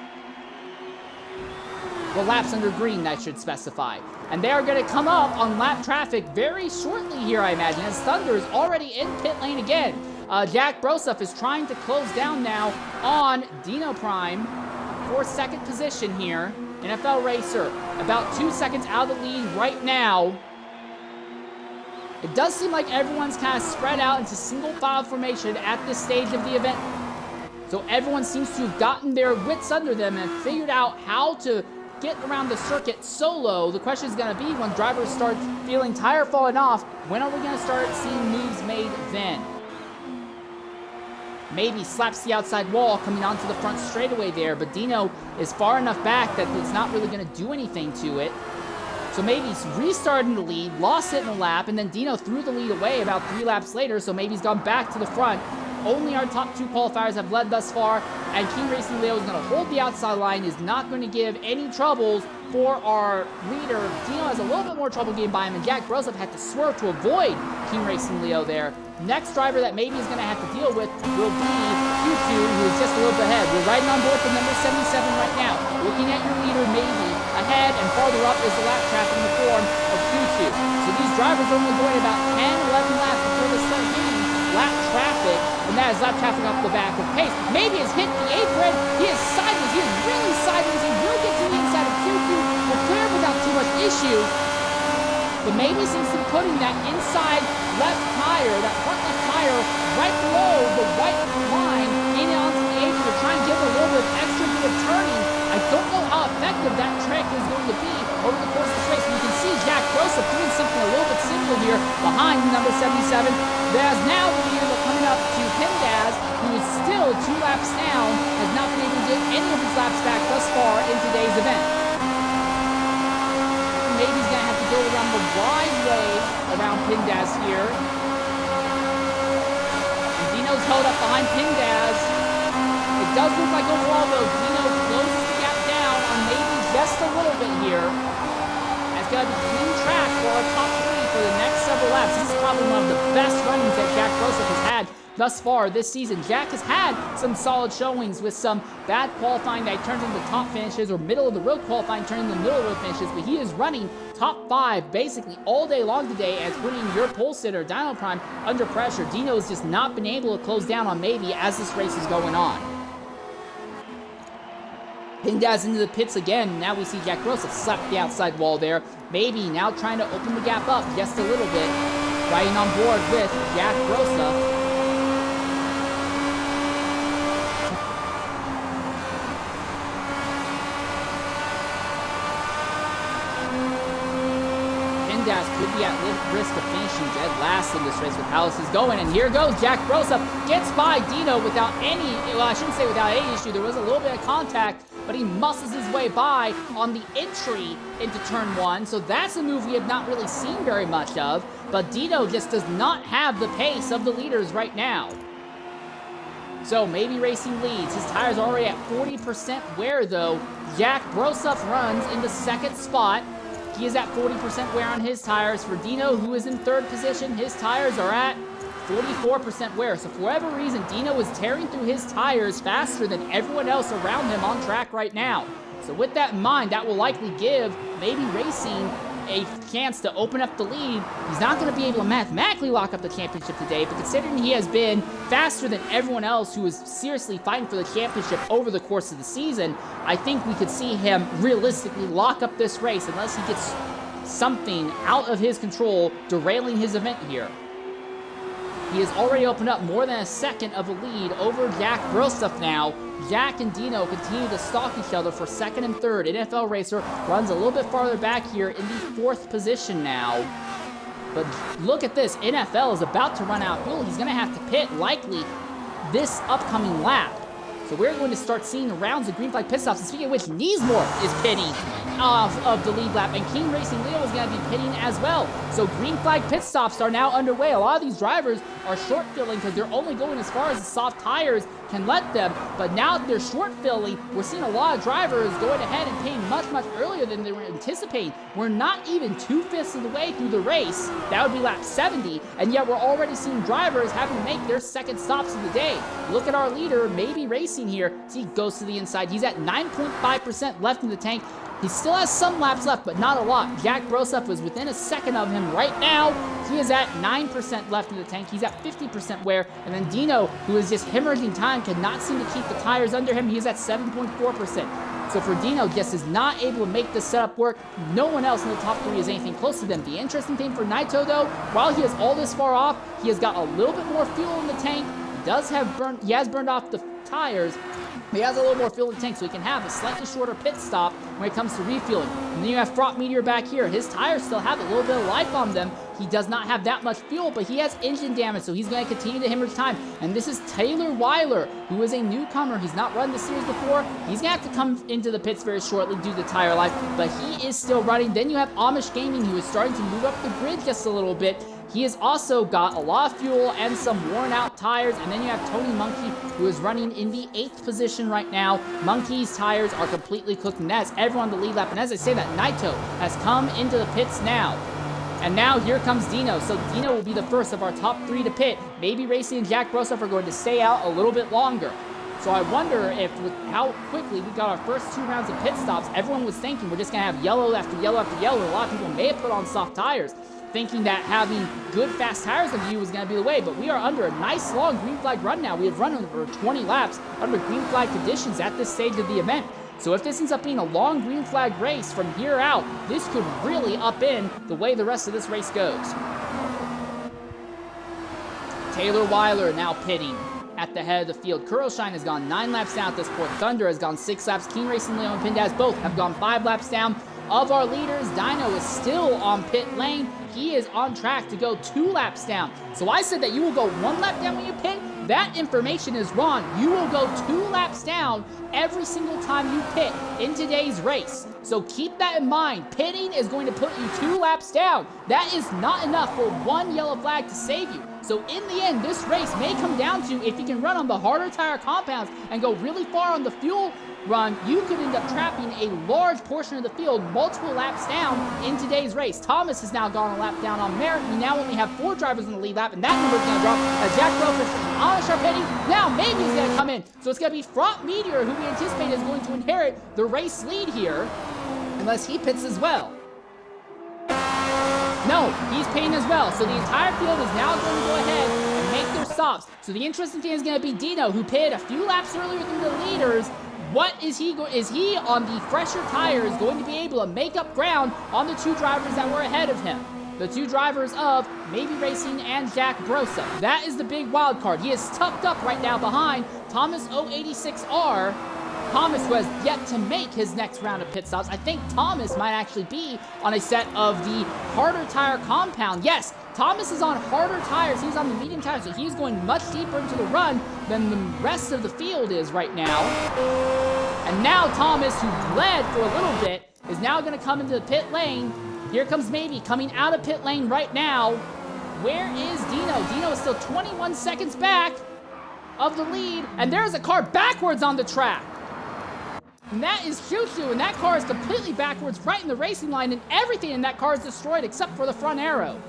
Well, laps under green, I should specify. And they are going to come up on lap traffic very shortly here, I imagine, as Thunder is already in pit lane again. Jack Broseph is trying to close down now on Dino Prime for second position here. NFL Racer, about 2 seconds out of the lead right now. It does seem like everyone's kind of spread out into single file formation at this stage of the event. So everyone seems to have gotten their wits under them and figured out how to get around the circuit solo. The question is going to be, when drivers start feeling tire falling off, when are we going to start seeing moves made then? Maybe slaps the outside wall coming onto the front straightaway there, but Dino is far enough back that it's not really going to do anything to it. So maybe he's restarting the lead, lost it in a lap, and then Dino threw the lead away about 3 laps later, so maybe he's gone back to the front. Only our top 2 qualifiers have led thus far, and King Racing Leo is going to hold the outside line, is not going to give any troubles for our leader. Dino has a little bit more trouble getting by him, and Jack Broseph had to swerve to avoid King Racing Leo there. Next driver that maybe is going to have to deal with will be Q2, who is just a little bit ahead. We're riding on board with number 77 right now. Looking at your leader, maybe ahead, and farther up is the lap traffic in the form of Q2. So these drivers are only going about 10, 11 laps before they start hitting lap traffic, and that is lap traffic off the back of pace. Maybe has hit the apron. He is sideways. He is really sideways. He will get to the inside of Q2. Will clear without too much issue. But maybe seems to be putting that inside left tire, that front left tire, right below the white line in onto the apron to try and give it a little bit of extra bit of turning. I don't know how effective that trick is going to be over the course of this race. And you can see Jack Broseph doing something a little bit simple here behind number 77. There's now the leader coming up to Pindaz, who is still 2 laps down, has not been able to get any of his laps back thus far in today's event. Maybe he's going to have to go around the wide way around Pindaz here. And Dino's held up behind Pindaz. It does look like overall, though, Dino closes the gap down on maybe just a little bit here. That's going to be clean track for our top 3 for the next several laps. This is probably one of the best runnings that Jack Broseph has had thus far this season. Jack has had some solid showings with some bad qualifying that turns into top finishes, or middle of the road qualifying turning into middle of the road finishes, but he is running top 5 basically all day long today as putting your pole sitter, Dino Prime, under pressure. Dino has just not been able to close down on maybe as this race is going on. Pindaz into the pits again. Now we see Jack Broseph slap the outside wall there. Maybe now trying to open the gap up just a little bit. Riding on board with Jack Broseph. Pindaz could be at risk of finishing dead last in this race with how this is going. And here goes Jack Broseph. Gets by Dino without any, well, I shouldn't say without any issue. There was a little bit of contact, but he muscles his way by on the entry into turn 1. So that's a move we have not really seen very much of. But Dino just does not have the pace of the leaders right now. So maybe Racing leads. His tires are already at 40% wear, though. Jack Broseph runs in the second spot. He is at 40% wear on his tires. For Dino, who is in 3rd position, his tires are at 44% wear. So for whatever reason, Dino is tearing through his tires faster than everyone else around him on track right now. So with that in mind, that will likely give maybe Racing a chance to open up the lead. He's not going to be able to mathematically lock up the championship today, but considering he has been faster than everyone else who is seriously fighting for the championship over the course of the season, I think we could see him realistically lock up this race unless he gets something out of his control derailing his event here. He has already opened up more than a second of a lead over Jack Broseph now. Jack and Dino continue to stalk each other for second and third. NFL Racer runs a little bit farther back here in the 4th position now. But look at this. NFL is about to run out of fuel. He's going to have to pit likely this upcoming lap. So we're going to start seeing rounds of green flag pit stops. And speaking of which, Neesmore is pitting off of the lead lap, and King Racing Leo is going to be pitting as well. So green flag pit stops are now underway. A lot of these drivers are short filling because they're only going as far as the soft tires can let them. But now that they're short filling, we're seeing a lot of drivers going ahead and pitting much, much earlier than they were anticipating. We're not even 2/5 of the way through the race. That would be lap 70, and yet we're already seeing drivers having to make their second stops of the day. Look at our leader, Maybe Racing here. See, he goes to the inside. He's at 9.5% left in the tank. He still has some laps left, but not a lot. Jack Broseph was within a second of him right now. He is at 9% left in the tank. He's at 50% wear. And then Dino, who is just hemorrhaging time, cannot seem to keep the tires under him. He is at 7.4%. So for Dino, just is not able to make this setup work. No one else in the top 3 is anything close to them. The interesting thing for Naito, though, while he is all this far off, he has got a little bit more fuel in the tank. He has burned off the tires. He has a little more fuel in the tank, so he can have a slightly shorter pit stop when it comes to refueling. And then you have Fraught Meteor back here. His tires still have a little bit of life on them. He does not have that much fuel, but he has engine damage, so he's going to continue to hemorrhage time. And this is Taylor Weiler, who is a newcomer. He's not run the series before. He's going to have to come into the pits very shortly due to tire life, but he is still running. Then you have Amish Gaming, who is starting to move up the grid just a little bit. He has also got a lot of fuel and some worn out tires. And then you have Tony Monkey, who is running in the 8th position right now. Monkey's tires are completely cooked, and that's everyone on the lead lap. And as I say that, Naito has come into the pits now. And now here comes Dino. So Dino will be the first of our top 3 to pit. Maybe Racing and Jack Broseph are going to stay out a little bit longer. So I wonder if with how quickly we got our first 2 rounds of pit stops, everyone was thinking we're just going to have yellow after yellow after yellow. A lot of people may have put on soft tires, thinking that having good fast tires on you was going to be the way, but we are under a nice long green flag run now. We have run over 20 laps under green flag conditions at this stage of the event. So if this ends up being a long green flag race from here out, this could really upend the way the rest of this race goes. Taylor Weiler now pitting at the head of the field. Kurlshine has gone 9 laps down at this point. Thunder has gone 6 laps. King Racing Leo and Pindaz both have gone 5 laps down. Of our leaders, Dino is still on pit lane. He is on track to go 2 laps down. So I said that you will go 1 lap down when you pit. That information is wrong. You will go 2 laps down every single time you pit in today's race. So keep that in mind. Pitting is going to put you 2 laps down. That is not enough for 1 yellow flag to save you. So in the end, this race may come down to if you can run on the harder tire compounds and go really far on the fuel run, you could end up trapping a large portion of the field multiple laps down in today's race. Thomas has now gone a lap down on merit. We now only have 4 drivers in the lead lap, and that number is going to drop as Jack Broseph and Amish are pitting. Now maybe he's going to come in. So it's going to be Fraught Meteor, who we anticipate is going to inherit the race lead here, unless he pits as well. No, he's pitting as well. So the entire field is now going to go ahead and make their stops. So the interesting thing is going to be Dino, who pitted a few laps earlier than the leaders. What is he on the fresher tires going to be able to make up ground on the 2 drivers that were ahead of him? The 2 drivers of Maybe Racing and Jack Broseph. That is the big wild card. He is tucked up right now behind Thomas 086R. Thomas, who has yet to make his next round of pit stops. I think Thomas might actually be on a set of the harder tire compound. Yes, Thomas is on harder tires. He's on the medium tires, so he's going much deeper into the run than the rest of the field is right now. And now Thomas, who led for a little bit, is now going to come into the pit lane. Here comes Maybe coming out of pit lane right now. Where is Dino? Dino is still 21 seconds back of the lead, and there's a car backwards on the track. And that is Choo-Choo, and that car is completely backwards right in the racing line, and everything in that car is destroyed except for the front arrow.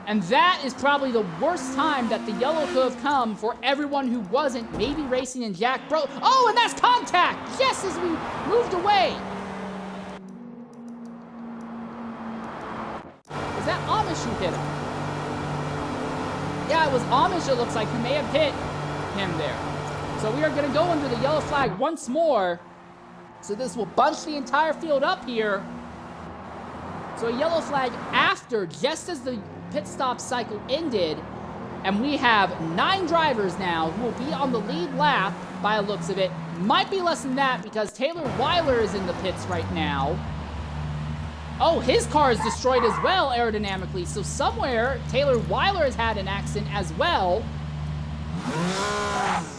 And that is probably the worst time that the yellow could have come for everyone who wasn't Maybe Racing and Jack Bro. Oh, and that's contact just as we moved away. Is that Amish who hit him? Yeah, it was Amish, it looks like, who may have hit him there. So we are going to go under the yellow flag once more. So this will bunch the entire field up here. So a yellow flag after, just as the pit stop cycle ended, and we have 9 drivers now who will be on the lead lap by the looks of it. Might be less than that because Taylor Weiler is in the pits right now. Oh, his car is destroyed as well aerodynamically. So somewhere, Taylor Weiler has had an accident as well.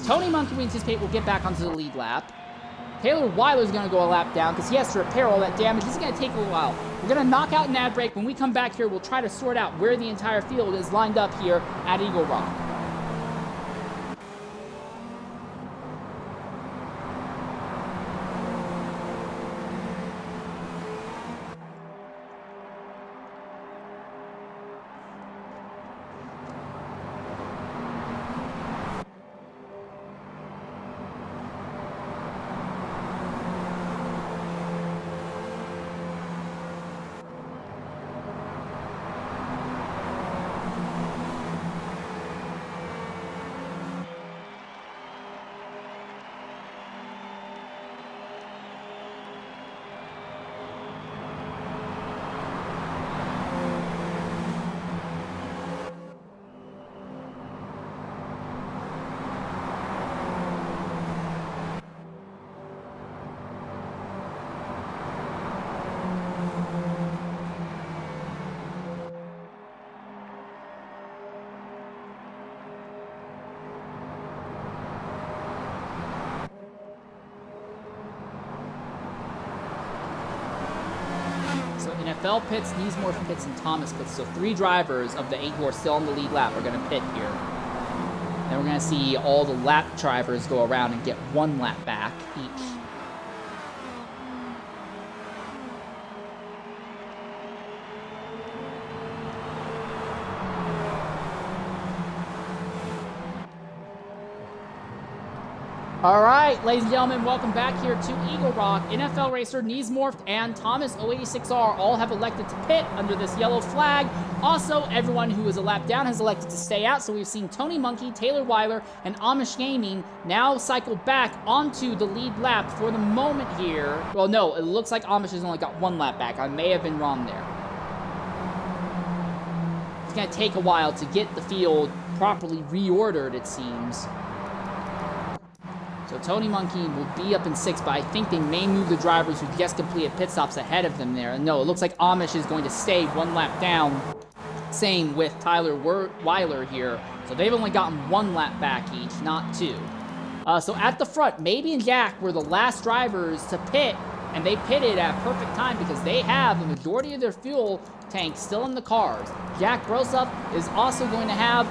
Tony Monkey, we anticipate, will get back onto the lead lap. Taylor Weiler is going to go a lap down because he has to repair all that damage. This is going to take a little while. We're going to knock out an ad break. When we come back here, we'll try to sort out where the entire field is lined up here at Eagle Rock. NFL pits, Neesmore pits, and Thomas pits. So 3 drivers of the 8 who are still on the lead lap are going to pit here. Then we're going to see all the lap drivers go around and get 1 lap back each. All right, ladies and gentlemen, welcome back here to Eagle Rock. NFL racer Neesmorphed and Thomas 086R all have elected to pit under this yellow flag. Also, everyone who is a lap down has elected to stay out. So we've seen Tony Monkey, Taylor Weiler, and Amish Gaming now cycle back onto the lead lap for the moment here. Well, no, it looks like Amish has only got 1 lap back. I may have been wrong there. It's going to take a while to get the field properly reordered, it seems. So Tony Monkey will be up in 6th, but I think they may move the drivers who just completed pit stops ahead of them there. No, it looks like Amish is going to stay 1 lap down. Same with Tyler Weiler here. So they've only gotten 1 lap back each, not 2. So at the front, Maybe and Jack were the last drivers to pit, and they pitted at a perfect time because they have the majority of their fuel tanks still in the cars. Jack Broseph is also going to have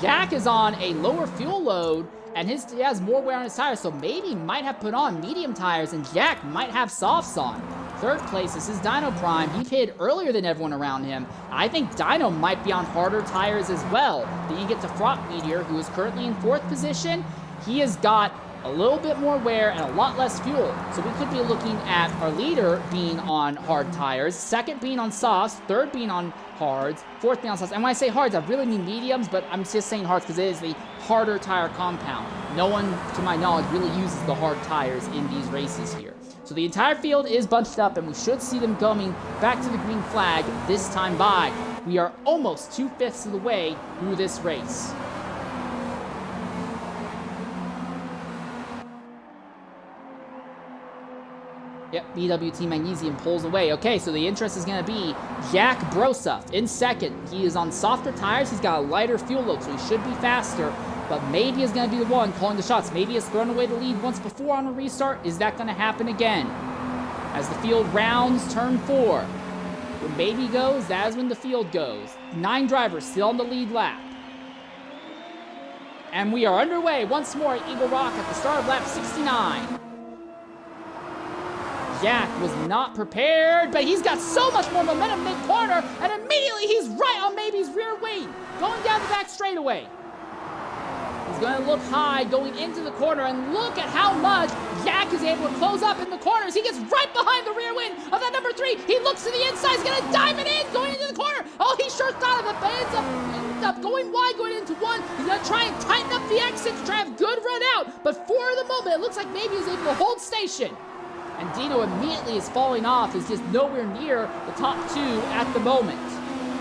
Jack is on a lower fuel load, and he has more wear on his tires, so maybe might have put on medium tires, and Jack might have softs on. 3rd place, this is Dino Prime. He pitted earlier than everyone around him. I think Dino might be on harder tires as well. Then you get to Frog Meteor, who is currently in 4th position. He has got a little bit more wear and a lot less fuel. So we could be looking at our leader being on hard tires, 2nd being on softs, 3rd being on hards, 4th being on softs. And when I say hards, I really mean mediums, but I'm just saying hards because it is the harder tire compound. No one, to my knowledge, really uses the hard tires in these races here. So the entire field is bunched up, and we should see them coming back to the green flag this time by. We are almost 2/5 of the way through this race. Yep, BWT Magnesium pulls away. Okay, so the interest is going to be Jack Broseph in 2nd. He is on softer tires. He's got a lighter fuel load, so he should be faster. But Maybe is going to be the one calling the shots. Maybe has thrown away the lead once before on a restart. Is that going to happen again? As the field rounds turn 4. When Maybe goes, that is when the field goes. 9 drivers still on the lead lap. And we are underway once more at Eagle Rock at the start of lap 69. Jack was not prepared, but he's got so much more momentum mid-corner, and immediately he's right on Maybe's rear wing, going down the back straightaway. He's going to look high going into the corner, and look at how much Jack is able to close up in the corners. He gets right behind the rear wing of that number 3. He looks to the inside. He's going to dive it in, going into the corner. Oh, he sure thought of it, but ends up going wide, going into 1. He's going to try and tighten up the exit to try and have good run out, but for the moment, it looks like Maybe is able to hold station. And Dino immediately is falling off, is just nowhere near the top 2 at the moment.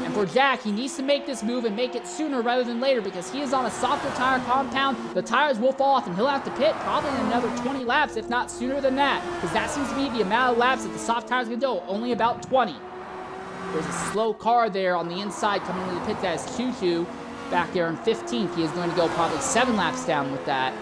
And And for Jack, he needs to make this move and make it sooner rather than later because he is on a softer tire compound. The tires will fall off and he'll have to pit probably in another 20 laps, if not sooner than that, because that seems to be the amount of laps that the soft tires can do, only about 20. There's a slow car there on the inside coming into the pit that is Choo-Choo back there in 15th. He is going to go probably 7 laps down with that.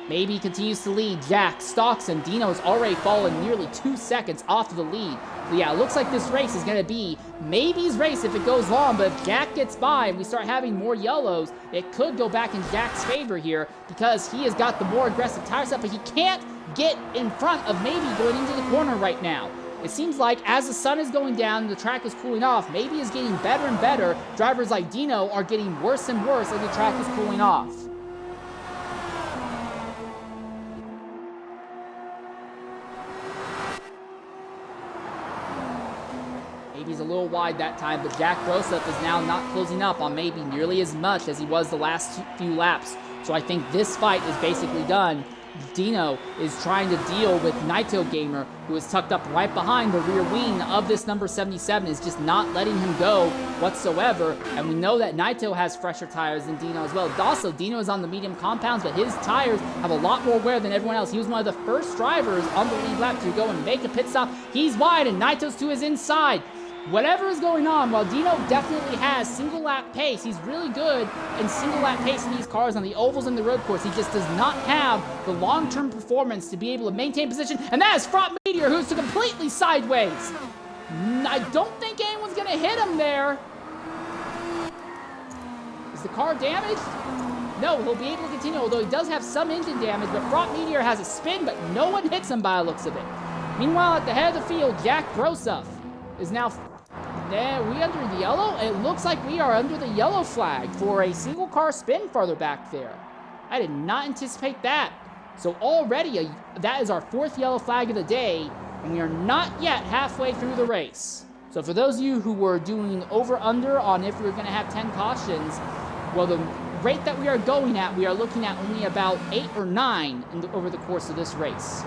Maybe he continues to lead. Jack stalks him. Dino's already fallen nearly 2 seconds off of the lead. But yeah, it looks like this race is going to be maybe's race if it goes long, but if Jack gets by and we start having more yellows, it could go back in Jack's favor here because he has got the more aggressive tire set, but he can't get in front of maybe going into the corner right now. It seems like as the sun is going down and the track is cooling off, maybe is getting better and better. Drivers like Dino are getting worse and worse as the track is cooling off. Maybe he's a little wide that time, but Jack Grossup is now not closing up on maybe nearly as much as he was the last few laps. So I think this fight is basically done. Dino is trying to deal with Naito Gamer, who is tucked up right behind the rear wing of this number 77, is just not letting him go whatsoever. And we know that Naito has fresher tires than Dino as well. Also, Dino is on the medium compounds, but his tires have a lot more wear than everyone else. He was one of the first drivers on the lead lap to go and make a pit stop. He's wide, and Naito's to his inside. Whatever is going on, while Dino definitely has single lap pace, he's really good in single lap pace in these cars on the ovals and the road course. He just does not have the long-term performance to be able to maintain position. And that is Front Meteor, who's to completely sideways. I don't think anyone's going to hit him there. Is the car damaged? No, he'll be able to continue, although he does have some engine damage, but Front Meteor has a spin, but no one hits him by the looks of it. Meanwhile, at the head of the field, Jack Grossup is now... Are we under the yellow? It looks like we are under the yellow flag for a single car spin farther back there. I did not anticipate that. So already, that is our 4th yellow flag of the day, and we are not yet halfway through the race. So for those of you who were doing over-under on if we were going to have 10 cautions, well, the rate that we are going at, we are looking at only about 8 or 9 over the course of this race.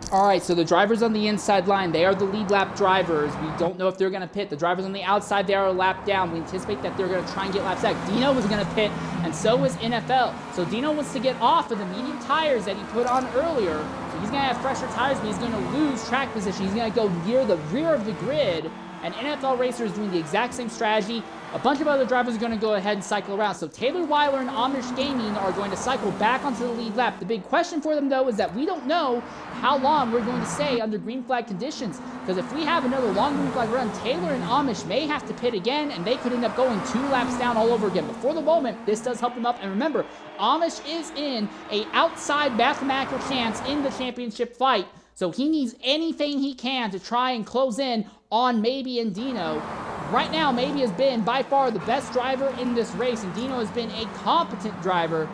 All right, so the drivers on the inside line, they are the lead lap drivers. We don't know if they're going to pit. The drivers on the outside, they are a lap down. We anticipate that they're going to try and get laps back. Dino was going to pit, and so was NFL. So Dino wants to get off of the medium tires that he put on earlier. So he's going to have fresher tires, but he's going to lose track position. He's going to go near the rear of the grid, and NFL Racer is doing the exact same strategy. A bunch of other drivers are going to go ahead and cycle around. So Taylor Weiler and Amish Gaming are going to cycle back onto the lead lap. The big question for them, though, is that we don't know how long we're going to stay under green flag conditions. Because if we have another long green flag run, Taylor and Amish may have to pit again, and they could end up going 2 laps down all over again. But for the moment, this does help them up. And remember, Amish is in a outside mathematical chance in the championship fight. So he needs anything he can to try and close in on Maybe and Dino. Right now, Maybe has been by far the best driver in this race, and Dino has been a competent driver,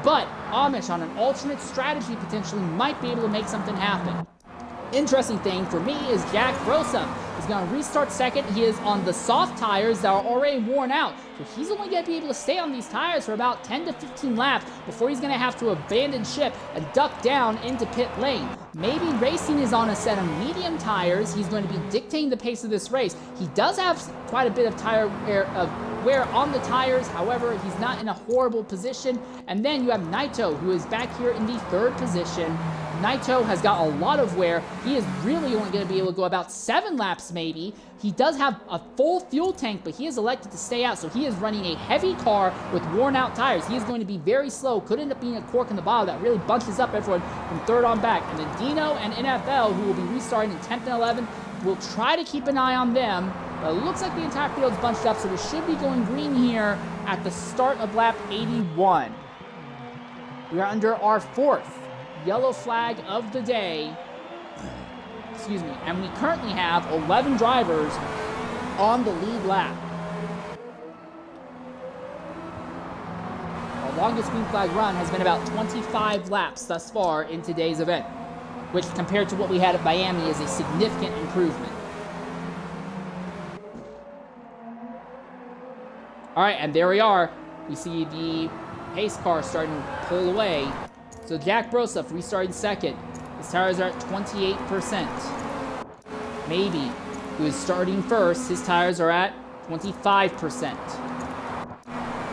but Amish on an alternate strategy potentially might be able to make something happen. Interesting thing for me is Jack Grossup is going to restart second. He is on the soft tires that are already worn out, so he's only going to be able to stay on these tires for about 10 to 15 laps before he's going to have to abandon ship and duck down into pit lane. Maybe Racing is on a set of medium tires. He's going to be dictating the pace of this race. He does have quite a bit of tire wear on the tires. However, he's not in a horrible position. And then you have Naito, who is back here in the 3rd position. Naito has got a lot of wear. He is really only going to be able to go about 7 laps maybe. He does have a full fuel tank, but he has elected to stay out, so he is running a heavy car with worn out tires. He is going to be very slow. Could end up being a cork in the bottle that really bunches up everyone from 3rd on back. And then Dino and NFL, who will be restarting in 10th and 11th, will try to keep an eye on them. But it looks like the entire field's bunched up, so we should be going green here at the start of lap 81. We are under our 4th yellow flag of the day. Excuse me. And we currently have 11 drivers on the lead lap. Our longest green flag run has been about 25 laps thus far in today's event, which compared to what we had at Miami is a significant improvement. All right, and there we are. We see the pace car starting to pull away. So Jack Broseph restarting second. His tires are at 28%. Maybe, who is starting first, his tires are at 25%.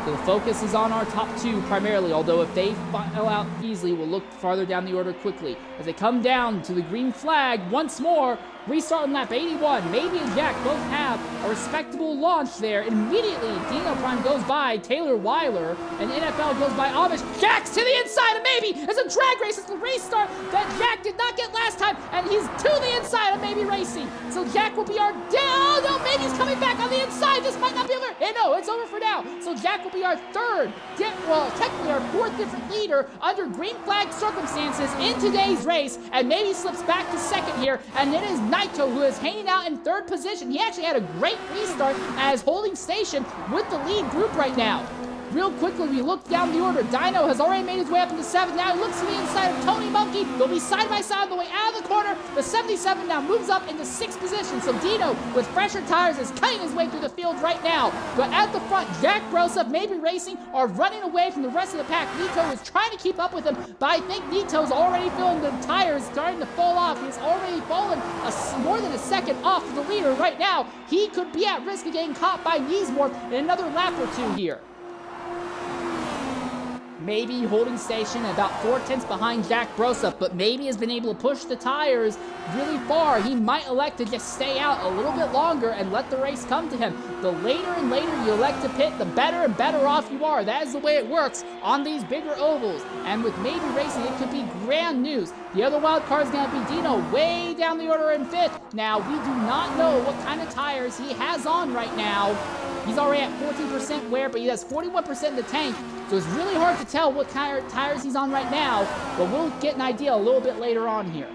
So the focus is on our top two primarily, although if they file out easily, we'll look farther down the order quickly. As they come down to the green flag once more, restart on lap 81. Maybe and Jack both have a respectable launch there. Immediately, Dino Prime goes by Taylor Weiler, and NFL goes by Amish. Jack's to the inside of Maybe. It's a drag race. It's the restart that Jack did not get last time, and he's to the inside of Maybe Racing. So Jack will be our... Oh, no, Maybe's coming back on the inside. This might not be over. No, it's over for now. So Jack will be our third, technically our fourth different leader under green flag circumstances in today's race, and Maybe slips back to second here, and it is Naito who is hanging out in third position. He actually had a great restart as holding station with the lead group right now. Real quickly, we look down the order. Dino has already made his way up into 7th. Now he looks to the inside of Tony Monkey. They'll be side by side on the way out of the corner. The 77 now moves up into 6th position. So Dino, with fresher tires, is cutting his way through the field right now. But at the front, Jack Broseph, Maybe Racing, are running away from the rest of the pack. Nito is trying to keep up with him, but I think Nito's already feeling the tires starting to fall off. He's already fallen more than a second off the leader right now. He could be at risk of getting caught by Neesmore in another lap or two here. Maybe holding station about 4/10 behind Jack Broseph, but Maybe has been able to push the tires really far. He might elect to just stay out a little bit longer and let the race come to him. The later and later you elect to pit, the better and better off you are. That is the way it works on these bigger ovals. And with Maybe Racing, it could be grand news. The other wild card is going to be Dino way down the order in 5th. Now, we do not know what kind of tires he has on right now. He's already at 14% wear, but he has 41% in the tank. So it's really hard to tell what kind of tires he's on right now, but we'll get an idea a little bit later on here.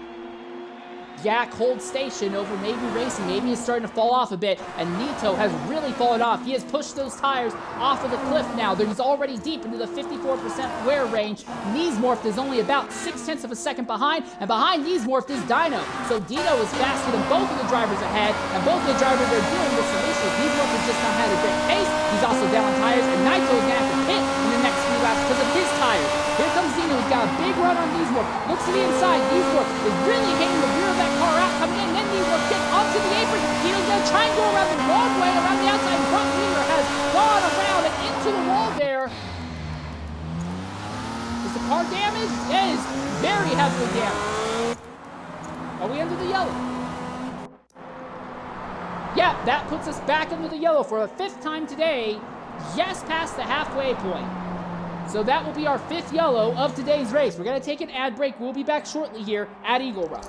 Jack holds station over Maybe Racing. Maybe is starting to fall off a bit, and Nito has really fallen off. He has pushed those tires off of the cliff now. He's already deep into the 54% wear range. Neesmorph is only about 0.6 of a second behind, and behind Neesmorph is Dino. So Dino is faster than both of the drivers ahead, and both of the drivers are dealing with some issues. Neesmorph has just not had a great pace. He's also down on tires, and Nito is going to have to pit in the next few laps because of his tires. Here comes Dino. He's got a big run on Neesmorph. Looks to the inside. Neesmorph is really hitting the rear of that car out, coming in. Then Neesmorph gets onto the apron. Dino's going to try and go around the wrong way, around the outside. Front leader has gone around and into the wall there. Is the car damaged? It is very heavily damaged. Are we under the yellow? Yeah, that puts us back under the yellow for a 5th time today, just past the halfway point. So that will be our 5th yellow of today's race. We're going to take an ad break. We'll be back shortly here at Eagle Rock.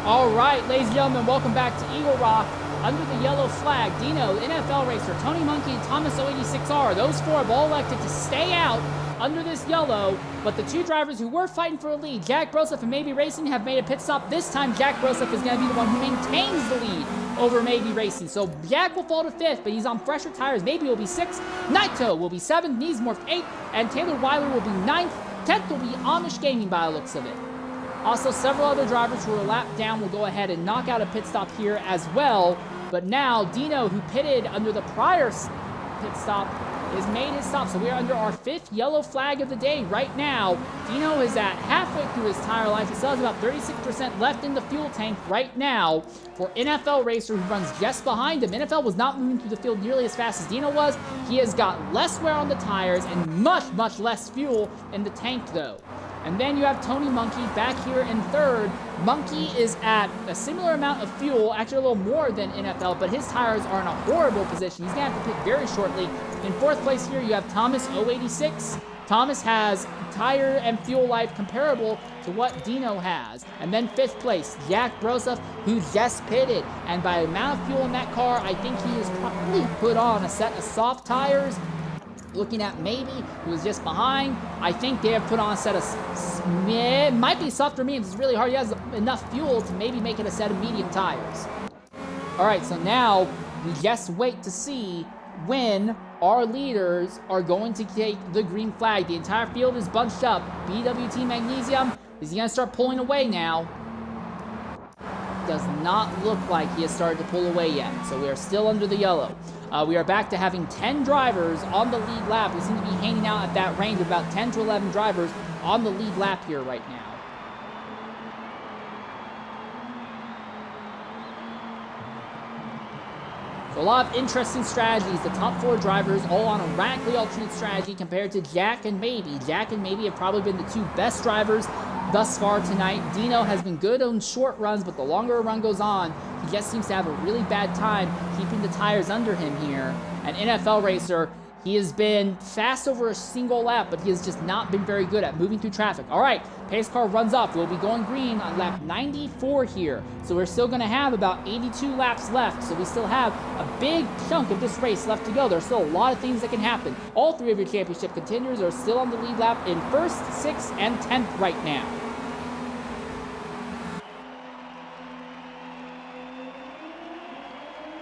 All right, ladies and gentlemen, welcome back to Eagle Rock. Under the yellow flag, Dino, NFL Racer, Tony Monkey, and Thomas 086R. Those four have all elected to stay out under this yellow, but the two drivers who were fighting for a lead, Jack Broseph and Maybe Racing, have made a pit stop. This time, Jack Broseph is going to be the one who maintains the lead over Maybe Racing. So Jack will fall to 5th, but he's on fresher tires. Maybe will be 6th. Naito will be 7th. Neesmorph 8th. And Taylor Weiler will be 9th. 10th will be Amish Gaming by the looks of it. Also, several other drivers who are a lap down will go ahead and knock out a pit stop here as well. But now, Dino, who pitted under the prior pit stop, has made his stop. So we are under our 5th yellow flag of the day right now. Dino is at halfway through his tire life. He still has about 36% left in the fuel tank right now. For NFL Racer, who runs just behind him, NFL was not moving through the field nearly as fast as Dino was. He has got less wear on the tires and much, much less fuel in the tank, though. And then you have Tony Monkey back here in 3rd. Monkey is at a similar amount of fuel, actually a little more than NFL, but his tires are in a horrible position. He's going to have to pit very shortly. In 4th place here, you have Thomas 086. Thomas has tire and fuel life comparable to what Dino has. And then 5th place, Jack Broseph, who just pitted. And by the amount of fuel in that car, I think he has probably put on a set of soft tires. Looking at Maybe, who was just behind, I think they have put on a set of, might be softer mediums. It's really hard. He has enough fuel to maybe make it a set of medium tires. All right, so now we just wait to see when our leaders are going to take the green flag. The entire field is bunched up. BWT Magnesium, is he going to start pulling away now? Does not look like he has started to pull away yet, so we are still under the yellow. We are back to having 10 drivers on the lead lap. We seem to be hanging out at that range of about 10 to 11 drivers on the lead lap here right now. So a lot of interesting strategies. The top 4 drivers all on a radically alternate strategy compared to Jack and Maybe. Jack and Maybe have probably been the 2 best drivers thus far tonight. Dino has been good on short runs, but the longer a run goes on, he just seems to have a really bad time keeping the tires under him here. And NFL Racer, he has been fast over a single lap, but he has just not been very good at moving through traffic. All right, pace car runs off. We'll be going green on lap 94 here. So we're still going to have about 82 laps left. So we still have a big chunk of this race left to go. There's still a lot of things that can happen. All 3 of your championship contenders are still on the lead lap in 1st, 6th, and 10th right now.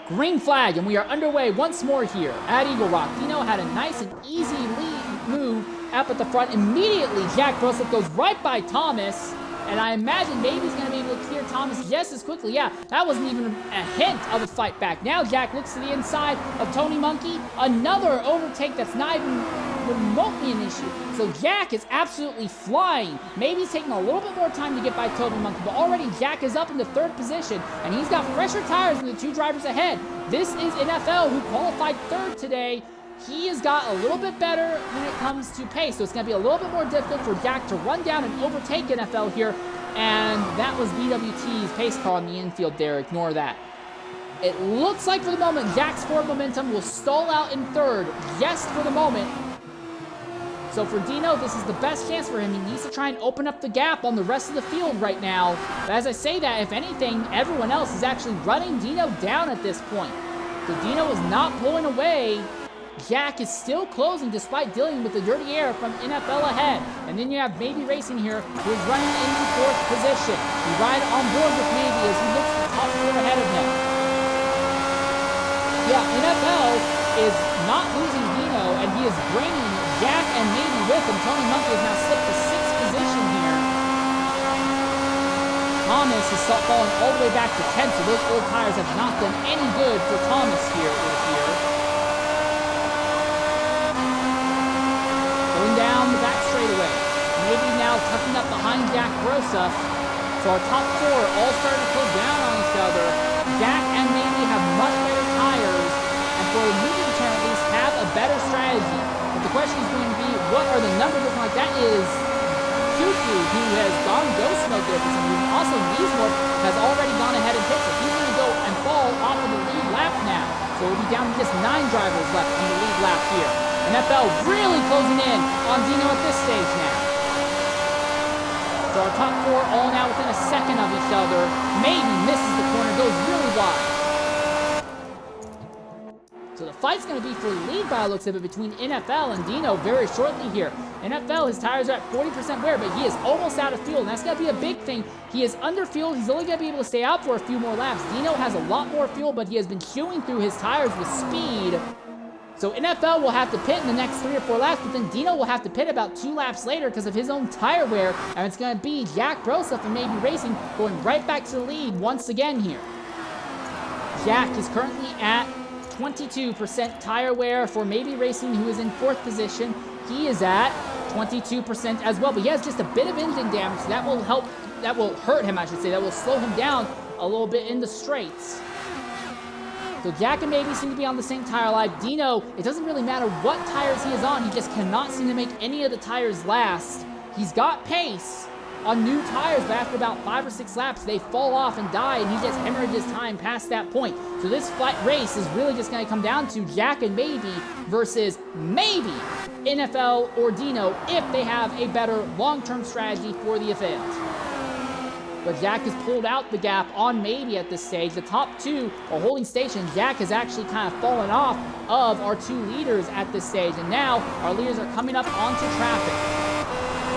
Green flag, and we are underway once more here at Eagle Rock. Dino had a nice and easy lead move up at the front. Immediately, Jack Broseph goes right by Thomas, and I imagine maybe he's going to be able to clear Thomas just as quickly. Yeah, that wasn't even a hint of a fight back. Now Jack looks to the inside of Tony Monkey. Another overtake that's not even remotely an issue. So Jack is absolutely flying. Maybe he's taking a little bit more time to get by Tony Monkey, but already Jack is up in the 3rd position, and he's got fresher tires than the 2 drivers ahead. This is NFL, who qualified 3rd today. He has got a little bit better when it comes to pace, so it's going to be a little bit more difficult for Jack to run down and overtake NFL here, and that was BWT's pace car on the infield there. Ignore that. It looks like for the moment, Jack's forward momentum will stall out in 3rd, just for the moment. So for Dino, this is the best chance for him. He needs to try and open up the gap on the rest of the field right now. But as I say that, if anything, everyone else is actually running Dino down at this point. So Dino is not pulling away. Jack is still closing despite dealing with the dirty air from NFL ahead. And then you have Maybe Racing here, who is running in the 4th position. He rides on board with Maybe as he looks at the top 4 ahead of him. Yeah, NFL is not losing Dino, and he is bringing Jack and Maybe with him. Tony Monkey has now slipped to 6th position here. Thomas is falling all the way back to 10th, so those old tires have not done any good for Thomas here, it would appear. Going down the back straightaway. Maybe now tucking up behind Jack Broseph. So our top 4 all starting to pull down on each other. Jack and Maybe have much better tires, and for the medium term at least, have a better strategy. But the question is going to be, what are the numbers looking like? That is Cuckoo, who has gone ghost mode there for some reason. Also, Neesmorph has already gone ahead and hit, so he's going to go and fall off of the lead lap now. So we'll be down to just 9 drivers left on the lead lap here. NFL really closing in on Dino at this stage now. So our top four all now within a second of each other. Maybe misses the corner, goes really wide. So the fight's going to be for the lead by the looks of it between NFL and Dino very shortly here. NFL, his tires are at 40% wear, but he is almost out of fuel, and that's going to be a big thing. He is under fuel. He's only going to be able to stay out for a few more laps. Dino has a lot more fuel, but he has been chewing through his tires with speed. So NFL will have to pit in the next 3 or 4 laps, but then Dino will have to pit about 2 laps later because of his own tire wear, and it's going to be Jack Broseph and Maybe Racing going right back to the lead once again here. Jack is currently at 22% tire wear for Maybe Racing, who is in 4th position. He is at 22% as well, but he has just a bit of engine damage, so that will hurt him, I should say. That will slow him down a little bit in the straights. So Jack and Maybe seem to be on the same tire life. Dino, it doesn't really matter what tires he is on, he just cannot seem to make any of the tires last. He's got pace on new tires, but after about 5 or 6 laps, they fall off and die, and he just hemorrhages time past that point. So this race is really just going to come down to Jack and Maybe versus maybe NFL or Dino if they have a better long-term strategy for the event. But Jack has pulled out the gap on Maybe at this stage. The top 2 are holding station. Jack has actually kind of fallen off of our 2 leaders at this stage, and now our leaders are coming up onto traffic.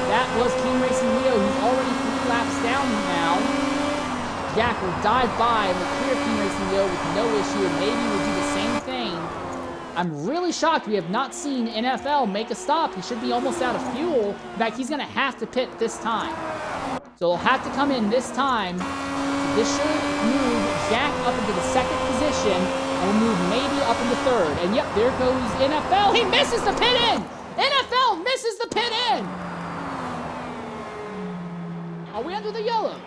That was King Racing Leo, who's already 3 laps down now. Jack will dive by and will clear King Racing Leo with no issue, and Maybe will do the same thing. I'm really shocked we have not seen NFL make a stop. He should be almost out of fuel. In fact, he's going to have to pit this time. So he'll have to come in this time. This should move Jack up into the 2nd position, and will move Maybe up into 3rd. And yep, there goes NFL. He misses the pit in! NFL misses the pit in! Are we under the yellow?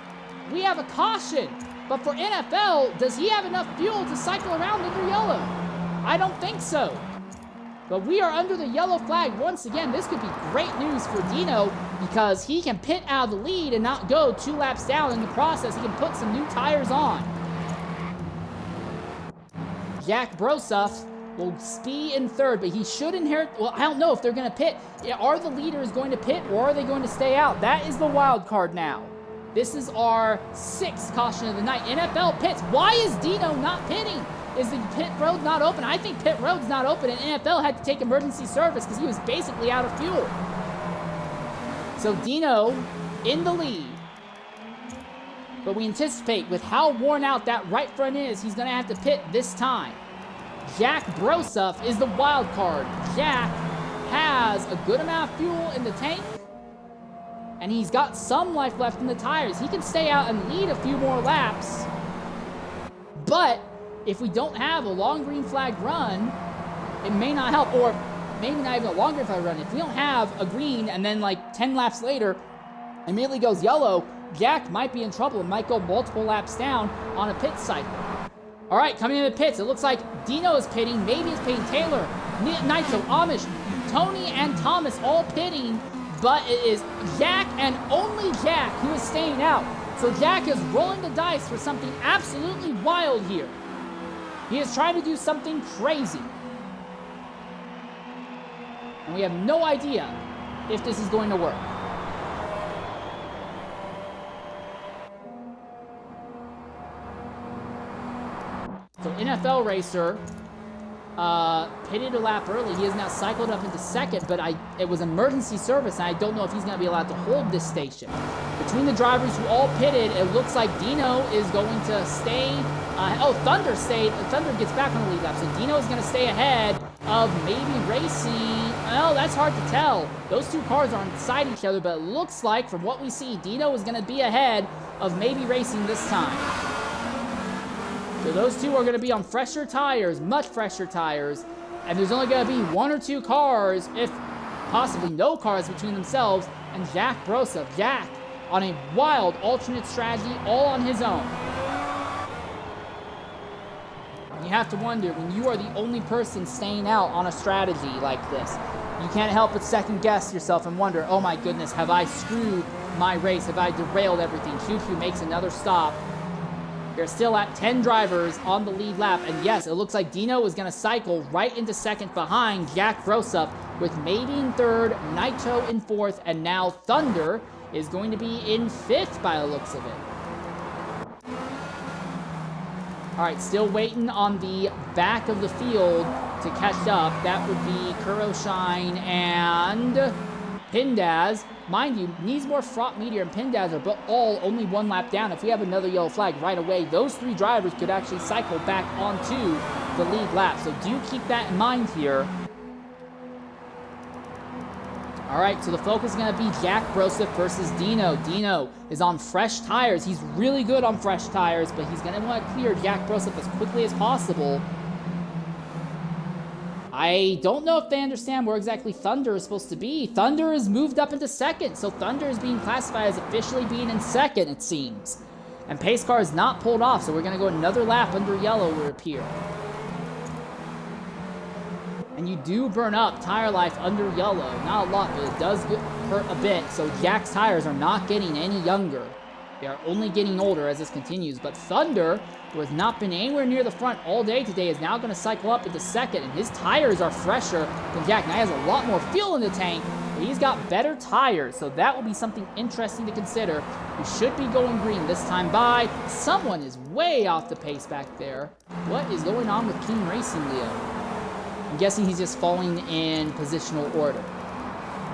We have a caution. But for NFL, does he have enough fuel to cycle around under yellow? I don't think so. But we are under the yellow flag once again. This could be great news for Dino because he can pit out of the lead and not go 2 laps down. In the process, he can put some new tires on. Jack Broseph will be in 3rd, but he should inherit. Well, I don't know if they're going to pit. Are the leaders going to pit, or are they going to stay out? That is the wild card now. This is our 6th caution of the night. NFL pits. Why is Dino not pitting? Is the pit road not open? I think pit road's not open, and NFL had to take emergency service because he was basically out of fuel. So Dino in the lead. But we anticipate with how worn out that right front is, he's going to have to pit this time. Jack Broseph is the wild card. Jack has a good amount of fuel in the tank, and he's got some life left in the tires. He can stay out and lead a few more laps, but if we don't have a long green flag run, it may not help, or maybe not even a long green flag run. If we don't have a green and then like 10 laps later, immediately goes yellow, Jack might be in trouble and might go multiple laps down on a pit cycle. All right, coming into the pits, it looks like Dino is pitting, Maybe is pitting, Taylor, Nitro, Amish, Tony, and Thomas all pitting, but it is Jack and only Jack who is staying out. So Jack is rolling the dice for something absolutely wild here. He is trying to do something crazy. And we have no idea if this is going to work. So NFL racer pitted a lap early. He has now cycled up into 2nd, but it was emergency service, and I don't know if he's going to be allowed to hold this station. Between the drivers who all pitted, it looks like Dino is going to stay. Thunder stayed. Thunder gets back on the lead lap, so Dino is going to stay ahead of Maybe Racing. Well, that's hard to tell. Those 2 cars are inside each other, but it looks like, from what we see, Dino is going to be ahead of Maybe Racing this time. So those 2 are going to be on fresher tires, much fresher tires, and there's only going to be 1 or 2 cars, if possibly no cars between themselves and Jack Broseph. Jack on a wild alternate strategy all on his own. You have to wonder, when you are the only person staying out on a strategy like this, you can't help but second guess yourself and wonder, oh my goodness, have I screwed my race? Have I derailed everything? Choo-choo makes another stop. They're still at 10 drivers on the lead lap, and yes, it looks like Dino is going to cycle right into 2nd behind Jack Broseph, with Maybe in 3rd, Nitro in 4th, and now Thunder is going to be in 5th by the looks of it. All right, still waiting on the back of the field to catch up. That would be Kuroshine and Pindaz. Mind you, Neesmore, Fraught, Meteor, and Pindaz are all only 1 lap down. If we have another yellow flag right away, those 3 drivers could actually cycle back onto the lead lap. So do keep that in mind here. All right, so the focus is going to be Jack Broseph versus Dino. Dino is on fresh tires. He's really good on fresh tires, but he's going to want to clear Jack Broseph as quickly as possible. I don't know if they understand where exactly Thunder is supposed to be. Thunder is moved up into 2nd, so Thunder is being classified as officially being in 2nd, it seems. And Pace Car is not pulled off, so we're going to go another lap under yellow, it would appear. And you do burn up tire life under yellow. Not a lot, but it does hurt a bit. So Jack's tires are not getting any younger. They are only getting older as this continues. But Thunder, who has not been anywhere near the front all day today, is now going to cycle up into 2nd. And his tires are fresher than Jack. Now he has a lot more fuel in the tank, but he's got better tires. So that will be something interesting to consider. We should be going green this time by. Someone is way off the pace back there. What is going on with King Racing, Leo? I'm guessing he's just falling in positional order.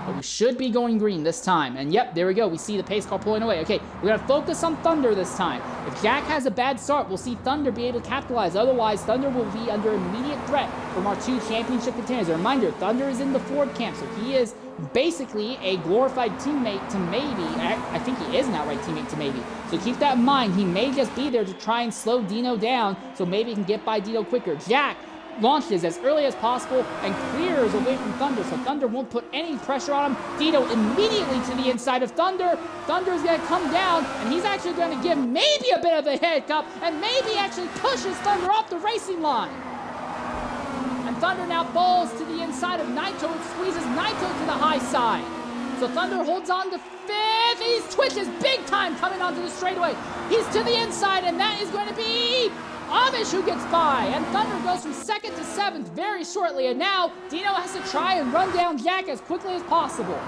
But we should be going green this time. And yep, there we go. We see the pace car pulling away. Okay, we're going to focus on Thunder this time. If Jack has a bad start, we'll see Thunder be able to capitalize. Otherwise, Thunder will be under immediate threat from our 2 championship contenders. A reminder, Thunder is in the Ford camp, so he is basically a glorified teammate to maybe. I think he is an outright teammate to maybe. So keep that in mind. He may just be there to try and slow Dino down, so maybe he can get by Dino quicker. Jack launches as early as possible and clears away from Thunder, so Thunder won't put any pressure on him. Dino immediately to the inside of Thunder. Thunder's going to come down, and he's actually going to give maybe a bit of a hiccup, and maybe actually pushes Thunder off the racing line. And Thunder now falls to the inside of Naito and squeezes Naito to the high side. So Thunder holds on to 5th. He twitches big time coming onto the straightaway. He's to the inside, and that is going to be Amish who gets by, and Thunder goes from 2nd to 7th very shortly, and now Dino has to try and run down Jack as quickly as possible.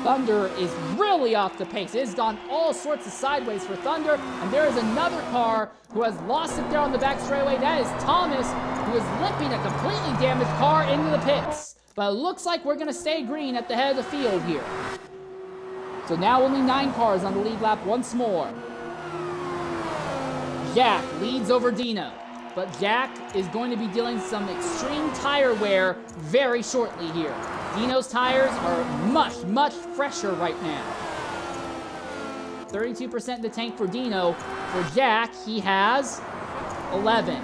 Thunder is really off the pace. It has gone all sorts of sideways for Thunder, and there is another car who has lost it there on the back straightaway. That is Thomas, who is limping a completely damaged car into the pits. But it looks like we're going to stay green at the head of the field here. So now only 9 cars on the lead lap once more. Jack leads over Dino, but Jack is going to be dealing some extreme tire wear very shortly here. Dino's tires are much, much fresher right now. 32% in the tank for Dino. For Jack, he has 11.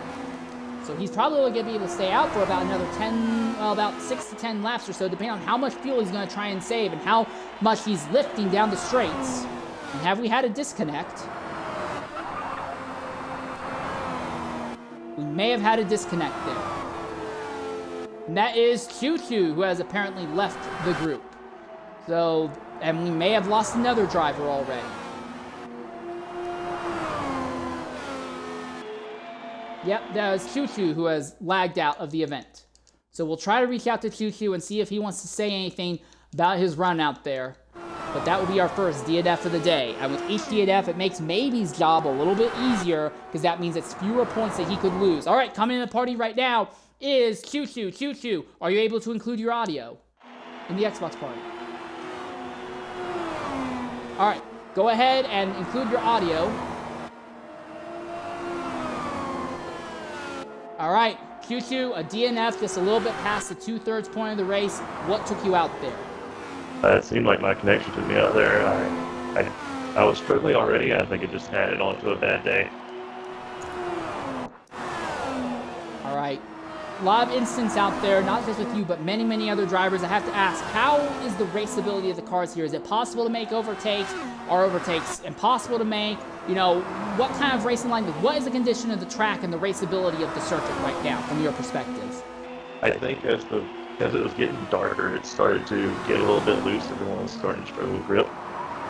So he's probably going to be able to stay out for about another 10, well, about 6 to 10 laps or so, depending on how much fuel he's going to try and save and how much he's lifting down the straights. And have we had a disconnect? We may have had a disconnect there. And that is Choo-Choo, who has apparently left the group. So, and we may have lost another driver already. Yep, that was Choo-Choo who has lagged out of the event. So we'll try to reach out to Choo-Choo and see if he wants to say anything about his run out there. But that will be our first DNF of the day. And with each DNF, it makes Maybe's job a little bit easier because that means it's fewer points that he could lose. All right, coming in the party right now is Choo-Choo. Choo-Choo, are you able to include your audio in the Xbox party? All right, go ahead and include your audio. All right, Choo-Choo, a DNF just a little bit past the 2/3 point of the race. What took you out there? It seemed like my connection took me out there. I was struggling already. I think it just added on to a bad day. All right. A lot of incidents out there, not just with you, but many, many other drivers. I have to ask, how is the raceability of the cars here? Is it possible to make overtakes? Are overtakes impossible to make? You know, what kind of racing line? What is the condition of the track and the raceability of the circuit right now, from your perspective? I think as it was getting darker, it started to get a little bit loose. Everyone was starting to struggle with grip,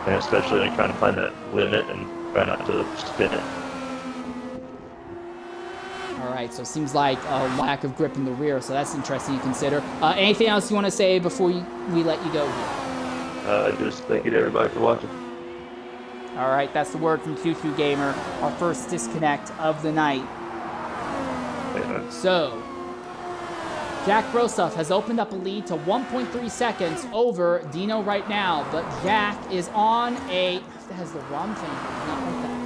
and especially like trying to find that limit and try not to spin it. All right. right? So it seems like a lack of grip in the rear, so that's interesting to consider. Anything else you want to say before we let you go here? Just thank you to everybody for watching. All right, that's the word from QQ Gamer, our first disconnect of the night. So, Jack Broseph has opened up a lead to 1.3 seconds over Dino right now, but Jack is on a... That has the wrong thing. Not like that.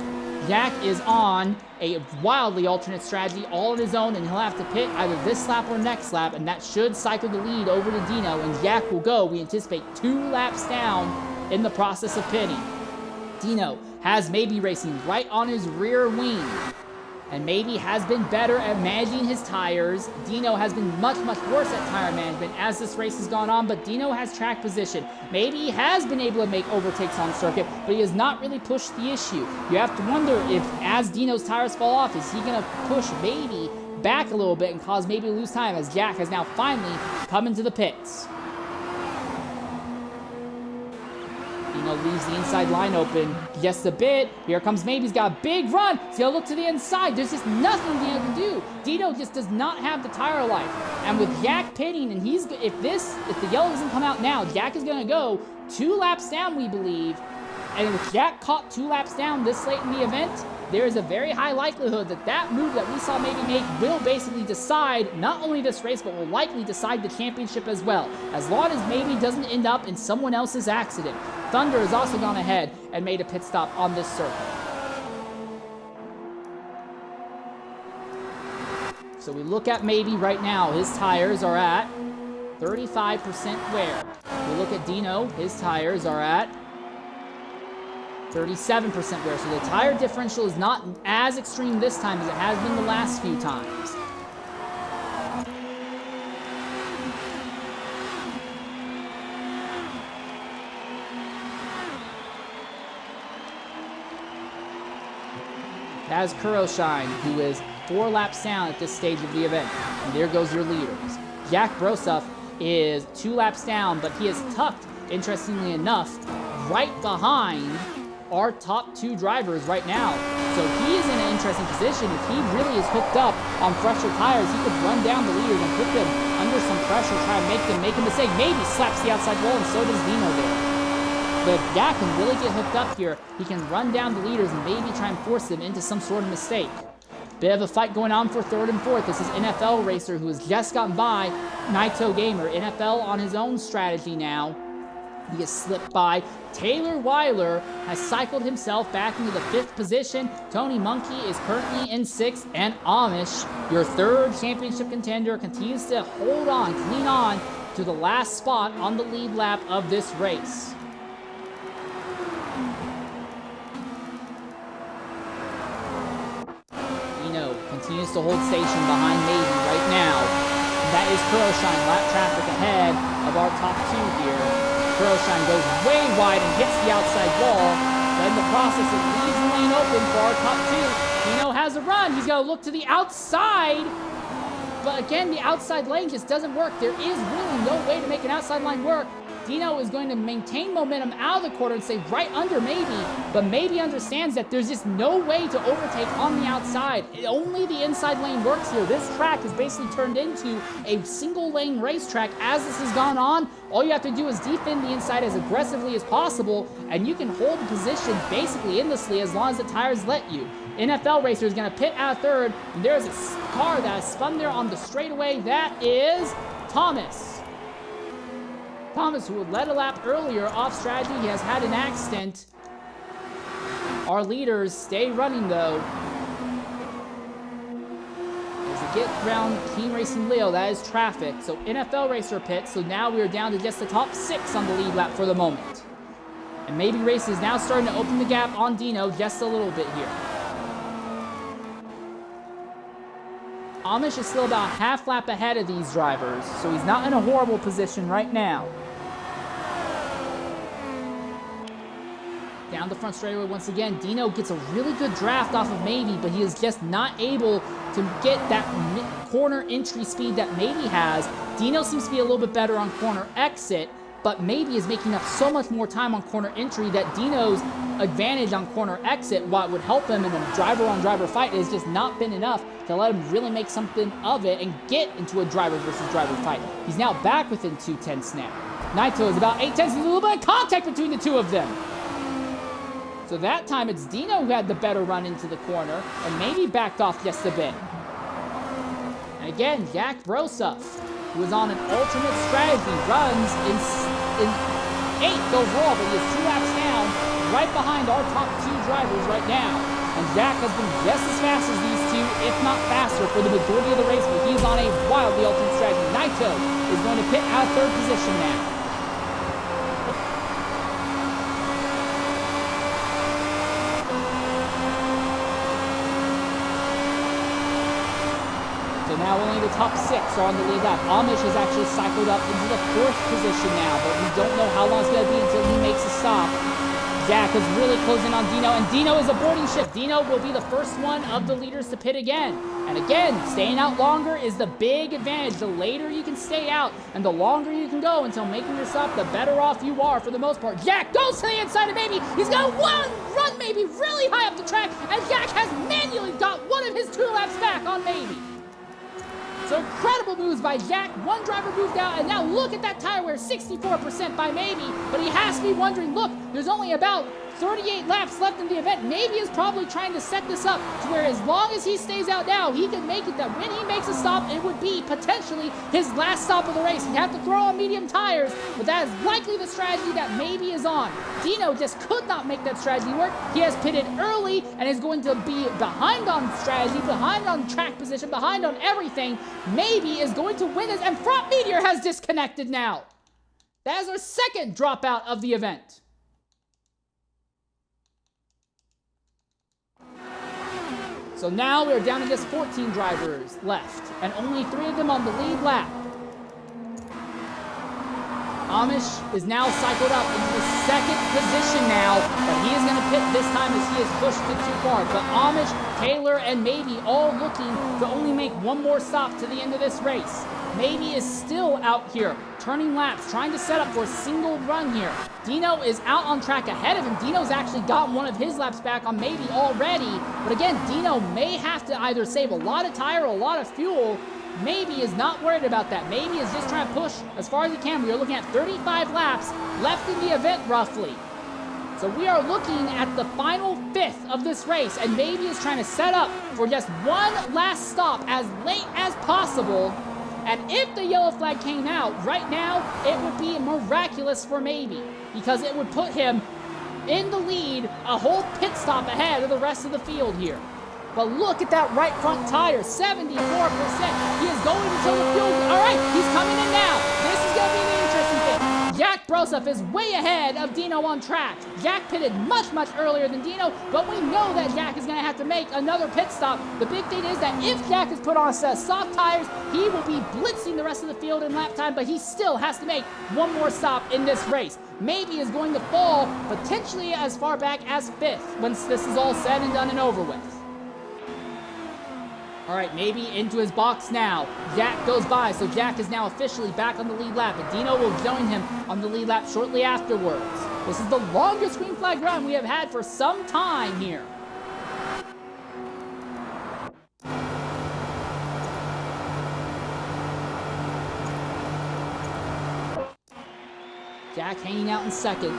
Jack is on a wildly alternate strategy all on his own, and he'll have to pit either this lap or next lap, and that should cycle the lead over to Dino, and Jack will go, we anticipate, 2 laps down in the process of pitting. Dino has Maybe Racing right on his rear wing, and Maybe has been better at managing his tires. Dino has been much, much worse at tire management as this race has gone on, but Dino has track position. Maybe has been able to make overtakes on circuit, but he has not really pushed the issue. You have to wonder if, as Dino's tires fall off, is he going to push Maybe back a little bit and cause Maybe to lose time, as Jack has now finally come into the pits. Dino leaves the inside line open just a bit. Here comes Maybe. He's got a big run. He's going to look to the inside. There's just nothing Dino can do. Dino just does not have the tire life. And with Jack pitting, and if the yellow doesn't come out now, Jack is going to go 2 laps down, we believe. And with Jack caught 2 laps down this late in the event, there is a very high likelihood that that move that we saw Maybe make will basically decide not only this race, but will likely decide the championship as well, as long as Maybe doesn't end up in someone else's accident. Thunder has also gone ahead and made a pit stop on this circuit. So we look at Maybe right now. His tires are at 35% wear. We look at Dino. His tires are at 37% wear. So the tire differential is not as extreme this time as it has been the last few times. As Kuroshine, who is 4 laps down at this stage of the event. And there goes your leaders. Jack Broseph is 2 laps down, but he is tucked, interestingly enough, right behind our top 2 drivers right now. So he is in an interesting position. If he really is hooked up on fresher tires, he could run down the leaders and put them under some pressure, try and make a mistake. Maybe slaps the outside wall, and so does Dino there. But if Jack can really get hooked up here, he can run down the leaders and maybe try and force them into some sort of mistake. Bit of a fight going on for 3rd and 4th. This is NFL Racer, who has just gotten by Naito Gamer. NFL on his own strategy now. He has slipped by. Taylor Weiler has cycled himself back into the 5th position. Tony Monkey is currently in 6th. And Amish, your 3rd championship contender, continues to hold on, clean on to the last spot on the lead lap of this race. Continues to hold station behind Maybe right now. That is Kuroshine, lap traffic ahead of our top 2 here. Kuroshine goes way wide and hits the outside wall. But in the process, it leaves the lane open for our top 2. Dino has a run. He's got to look to the outside. But again, the outside lane just doesn't work. There is really no way to make an outside line work. Dino is going to maintain momentum out of the corner and stay right under Maybe, but Maybe understands that there's just no way to overtake on the outside. Only the inside lane works here. This track has basically turned into a single lane racetrack. As this has gone on, all you have to do is defend the inside as aggressively as possible, and you can hold the position basically endlessly as long as the tires let you. NFL Racer is going to pit out 3rd, and there's a car that has spun there on the straightaway. That is Thomas. Thomas, who had led a lap earlier off strategy, he has had an accident. Our leaders stay running though. As they get around Team Racing Leo, that is traffic. So NFL Racer pits, so now we are down to just the top 6 on the lead lap for the moment. And Maybe Race is now starting to open the gap on Dino just a little bit here. Amish is still about half lap ahead of these drivers, so he's not in a horrible position right now. Down the front straightaway once again, Dino gets a really good draft off of Maybe, but he is just not able to get that corner entry speed that Maybe has. Dino seems to be a little bit better on corner exit. but maybe is making up so much more time on corner entry that Dino's advantage on corner exit, what would help him in a driver-on-driver fight, has just not been enough to let him really make something of it and get into a driver versus driver fight. He's now back within 2/10 now. Naito is about 8/10. There's a little bit of contact between the two of them. So that time it's Dino who had the better run into the corner and maybe backed off just a bit. And again, Jack Broseph, who is on an alternate strategy, runs in 8th overall, but he is 2 laps down, right behind our top 2 drivers right now. And Jack has been just as fast as these two, if not faster, for the majority of the race, but he's on a wildly alternate strategy. Naito is going to pit out of 3rd position now. So now only the top 6 are on the lead lap. Amish has actually cycled up into the 4th position now, but we don't know how long it's going to be until he makes a stop. Jack is really closing on Dino, and Dino is a boarding ship. Dino will be the first one of the leaders to pit again. And again, staying out longer is the big advantage. The later you can stay out and the longer you can go until making your stop, the better off you are for the most part. Jack goes to the inside of Maybe. He's got one run Maybe really high up the track, and Jack has manually got one of his 2 laps back on Maybe. So incredible moves by Jack. One driver moved out, and now look at that tire wear, 64% by Maybe. But he has to be wondering, look, there's only about 38 laps left in the event. Maybe is probably trying to set this up to where as long as he stays out now, he can make it that when he makes a stop, it would be potentially his last stop of the race. He'd have to throw on medium tires, but that is likely the strategy that Maybe is on. Dino just could not make that strategy work. He has pitted early and is going to be behind on strategy, behind on track position, behind on everything. Maybe is going to win this, and Front Meteor has disconnected now. That is our 2nd dropout of the event. So now we're down to just 14 drivers left, and only 3 of them on the lead lap. Amish is now cycled up into the 2nd position now, but he is going to pit this time as he has pushed it too far. But Amish, Taylor, and Maybe all looking to only make one more stop to the end of this race. Maybe is still out here, turning laps, trying to set up for a single run here. Dino is out on track ahead of him. Dino's actually got one of his laps back on Maybe already. But again, Dino may have to either save a lot of tire or a lot of fuel. Maybe is not worried about that. Maybe is just trying to push as far as he can. We are looking at 35 laps left in the event, roughly. So we are looking at the final 5th of this race, and Maybe is trying to set up for just one last stop as late as possible. And if the yellow flag came out right now, it would be miraculous for Maybe, because it would put him in the lead a whole pit stop ahead of the rest of the field here. But look at that right front tire, 74%. He is going until the fuel. All right, he's coming in now. This is going to be the interesting thing. Jack Broseph is way ahead of Dino on track. Jack pitted much, much earlier than Dino, but we know that Jack is going to have to make another pit stop. The big thing is that if Jack is put on a set of soft tires, he will be blitzing the rest of the field in lap time, but he still has to make one more stop in this race. Maybe is going to fall potentially as far back as 5th once this is all said and done and over with. All right, Maybe into his box now. Jack goes by, so Jack is now officially back on the lead lap, and Dino will join him on the lead lap shortly afterwards. This is the longest green flag run we have had for some time here. Jack hanging out in 2nd.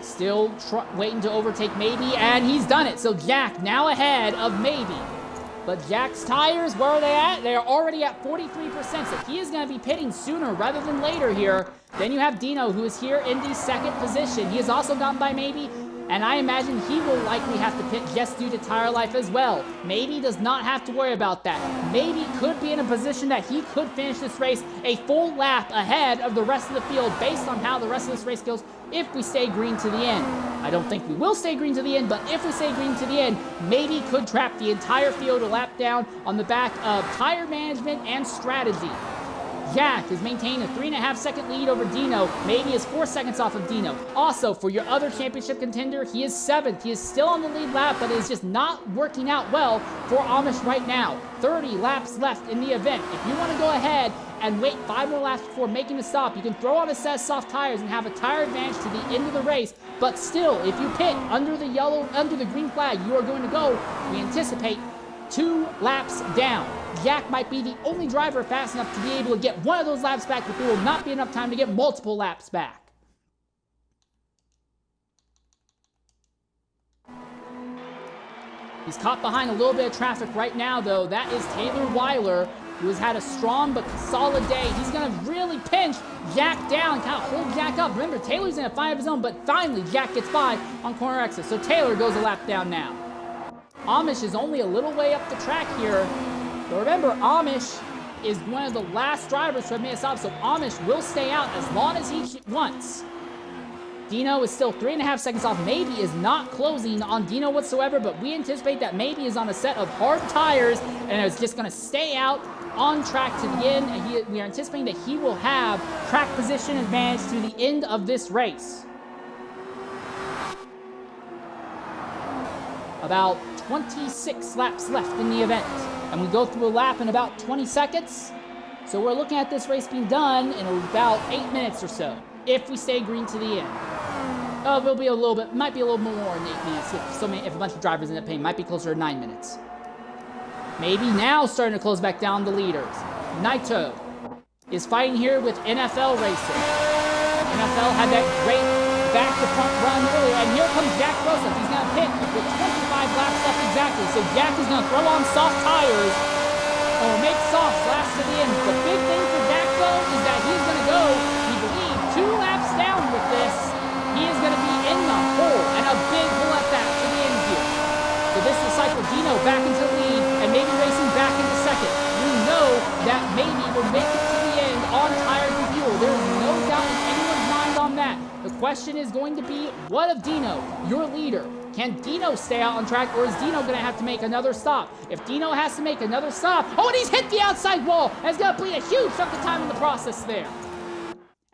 Still waiting to overtake Maybe, and he's done it. So Jack now ahead of Maybe. But Jack's tires, where are they at? They are already at 43%, so he is going to be pitting sooner rather than later here. Then you have Dino, who is here in the 2nd position. He has also gotten by Maybe, and I imagine he will likely have to pit just due to tire life as well. Maybe does not have to worry about that. Maybe could be in a position that he could finish this race a full lap ahead of the rest of the field based on how the rest of this race goes if we stay green to the end. I don't think we will stay green to the end, but if we stay green to the end, Maybe could trap the entire field a lap down on the back of tire management and strategy. Jack is maintaining a 3.5-second lead over Dino. Maybe is 4 seconds off of Dino. Also, for your other championship contender, he is 7th. He is still on the lead lap, but it is just not working out well for Amish right now. 30 laps left in the event. If you want to go ahead and wait 5 more laps before making a stop. You can throw on a set of soft tires and have a tire advantage to the end of the race, but still, if you pit under the green flag, you are going to go, we anticipate, 2 laps down. Jack might be the only driver fast enough to be able to get one of those laps back, but there will not be enough time to get multiple laps back. He's caught behind a little bit of traffic right now, though. That is Taylor Weiler, who has had a strong but solid day. He's going to really pinch Jack down, kind of hold Jack up. Remember, Taylor's in a fight of his own, but finally Jack gets by on corner exit. So Taylor goes a lap down now. Amish is only a little way up the track here. But remember, Amish is one of the last drivers to have made a stop, so Amish will stay out as long as he wants. Dino is still 3.5 seconds off. Maybe is not closing on Dino whatsoever, but we anticipate that Maybe is on a set of hard tires and is just going to stay out on track to the end. And we are anticipating that he will have track position advantage to the end of this race. About 26 laps left in the event, and we go through a lap in about 20 seconds. So we're looking at this race being done in about 8 minutes or so, if we stay green to the end. Oh, it'll be a little bit, might be a little more than 8 minutes if a bunch of drivers end up paying. Might be closer to 9 minutes. Maybe now starting to close back down the leaders. Naito is fighting here with NFL Racing. NFL had that great back to front run earlier, and here comes Jack Rosa. He's going to pit with 25 laps left exactly. So Jack is going to throw on soft tires or make softs last to the end. The big thing for Jack, though, is that he's going to go, we believe, 2 laps down with this. He is going to be in the hole, and a big hole at that to the end here. So this will cycle Dino back into the lead, and Maybe racing back into second. We know that Maybe will make it to the end on tires and fuel. There is no doubt in anyone's mind on that. The question is going to be, what of Dino, your leader? Can Dino stay out on track, or is Dino going to have to make another stop? If Dino has to make another stop, oh, and he's hit the outside wall, and it's going to bleed a huge chunk of time in the process there.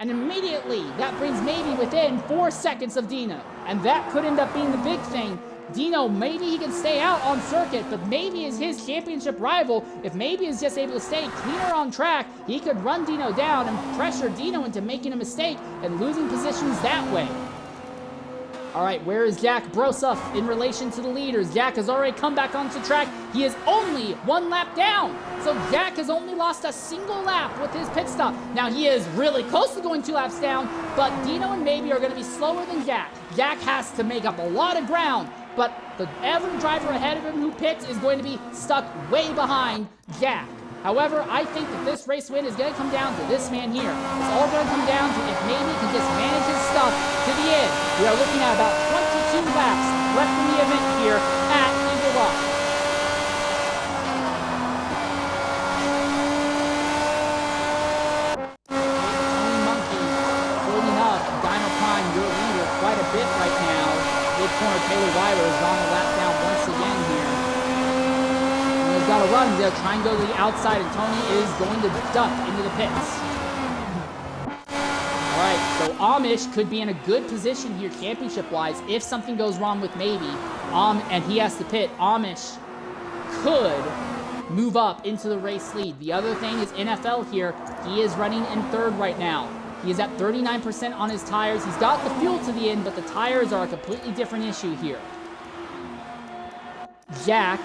And immediately, that brings Maybe within 4 seconds of Dino. And that could end up being the big thing. Dino, maybe he can stay out on circuit, but Maybe is his championship rival. If Maybe is just able to stay cleaner on track, he could run Dino down and pressure Dino into making a mistake and losing positions that way. All right, where is Jack Broseph in relation to the leaders? Jack has already come back onto track. He is only 1 lap down. So Jack has only lost a single lap with his pit stop. Now he is really close to going 2 laps down, but Dino and Maybe are going to be slower than Jack. Jack has to make up a lot of ground, but every driver ahead of him who pits is going to be stuck way behind Jack. However, I think that this race win is going to come down to this man here. It's all going to come down to if Maybe can just manage his stuff to the end. We are looking at about 22 laps left in the event here at Eagle Rock. Tony Monkey holding up Dino Prime, your leader, quite a bit right now. Mid-corner Taylor Weiler has gone a lap down once again here. He's got to run. They'll try and go to the outside, and Tony is going to duck into the pits. All right, so Amish could be in a good position here championship-wise if something goes wrong with Maybe, and he has to pit. Amish could move up into the race lead. The other thing is NFL here. He is running in third right now. He is at 39% on his tires. He's got the fuel to the end, but the tires are a completely different issue here. Jack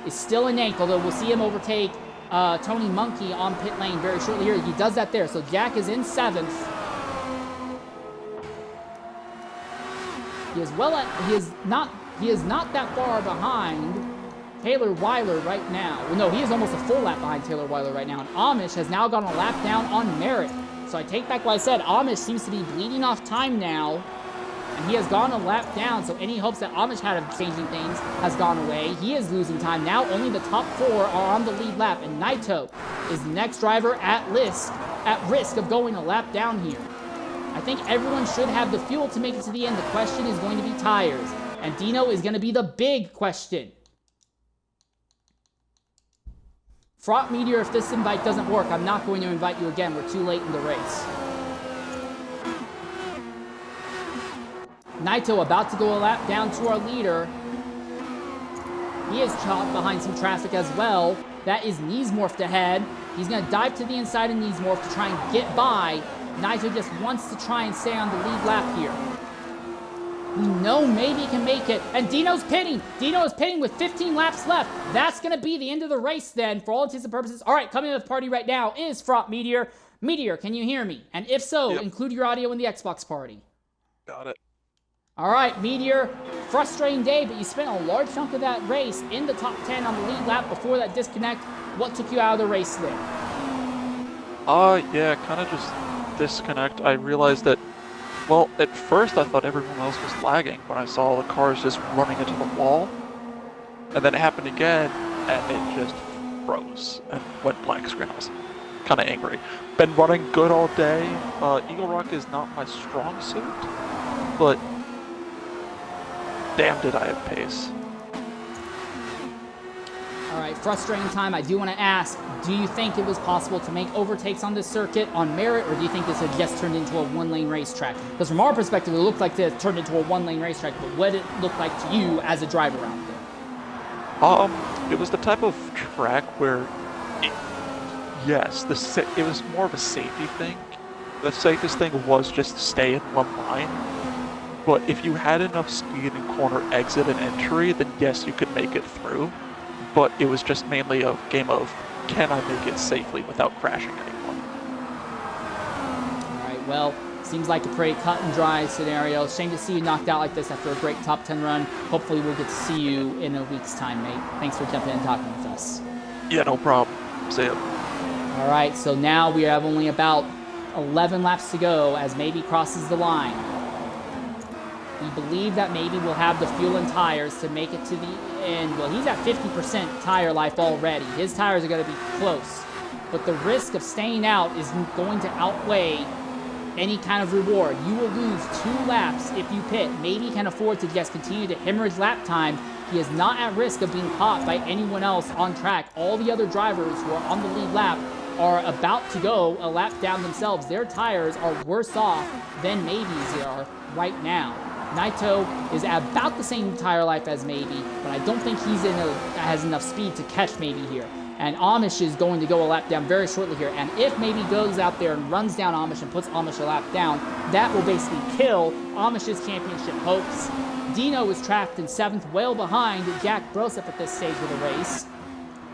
is still in eighth, although we'll see him overtake Tony Monkey on pit lane very shortly here. He does that there, so Jack is in 7th. He is not that far behind Taylor Weiler right now. Well, no, he is almost a full lap behind Taylor Weiler right now, and Amish has now gone a lap down on merit. So I take back what I said. Amish seems to be bleeding off time now, and he has gone a lap down, so any hopes that Amish had of changing things has gone away. He is losing time. Now only the top 4 are on the lead lap, and Naito is the next driver at risk of going a lap down here. I think everyone should have the fuel to make it to the end. The question is going to be tires, and Dino is going to be the big question. Fraught Meteor, if this invite doesn't work, I'm not going to invite you again. We're too late in the race. Naito about to go a lap down to our leader. He is caught behind some traffic as well. That is Niesmorph ahead. He's going to dive to the inside of Niesmorph to try and get by. Naito just wants to try and stay on the lead lap here. We know maybe he can make it. And Dino's pitting. Dino is pitting with 15 laps left. That's going to be the end of the race then, for all intents and purposes. All right, coming to the party right now is Fraught Meteor. Meteor, can you hear me? And if so, Yep. Include your audio in the Xbox party. Got it. All right, Meteor, frustrating day, but you spent a large chunk of that race in the top 10 on the lead lap before that disconnect. What took you out of the race there? Yeah, kind of just disconnect. I realized that, well, at first I thought everyone else was lagging when I saw the cars just running into the wall. And then it happened again, and it just froze and went blank screen. I was kind of angry. Been running good all day. Eagle Rock is not my strong suit, but damn did I have pace. All right, frustrating time. I do want to ask, do you think it was possible to make overtakes on this circuit on merit, or do you think this had just turned into a one-lane racetrack? Because from our perspective, it looked like it turned into a one-lane racetrack, but what did it look like to you as a driver out there? It was the type of track where, it was more of a safety thing. The safest thing was just to stay in one line. But if you had enough speed in corner exit and entry, then yes, you could make it through. But it was just mainly a game of, can I make it safely without crashing anyone? All right, well, seems like a pretty cut and dry scenario. Shame to see you knocked out like this after a great top 10 run. Hopefully we'll get to see you in a week's time, mate. Thanks for jumping in and talking with us. Yeah, no problem. See ya. All right, so now we have only about 11 laps to go as Maybe crosses the line. We believe that maybe we'll have the fuel and tires to make it to the end. Well, he's at 50% tire life already. His tires are going to be close. But the risk of staying out is going to outweigh any kind of reward. You will lose 2 laps if you pit. Maybe can afford to just continue to hemorrhage lap time. He is not at risk of being caught by anyone else on track. All the other drivers who are on the lead lap are about to go a lap down themselves. Their tires are worse off than Maybe's are right now. Naito is at about the same tire life as Maybe, but I don't think he's has enough speed to catch Maybe here. And Amish is going to go a lap down very shortly here. And if Maybe goes out there and runs down Amish and puts Amish a lap down, that will basically kill Amish's championship hopes. Dino is trapped in 7th, well behind Jack Broseph at this stage of the race.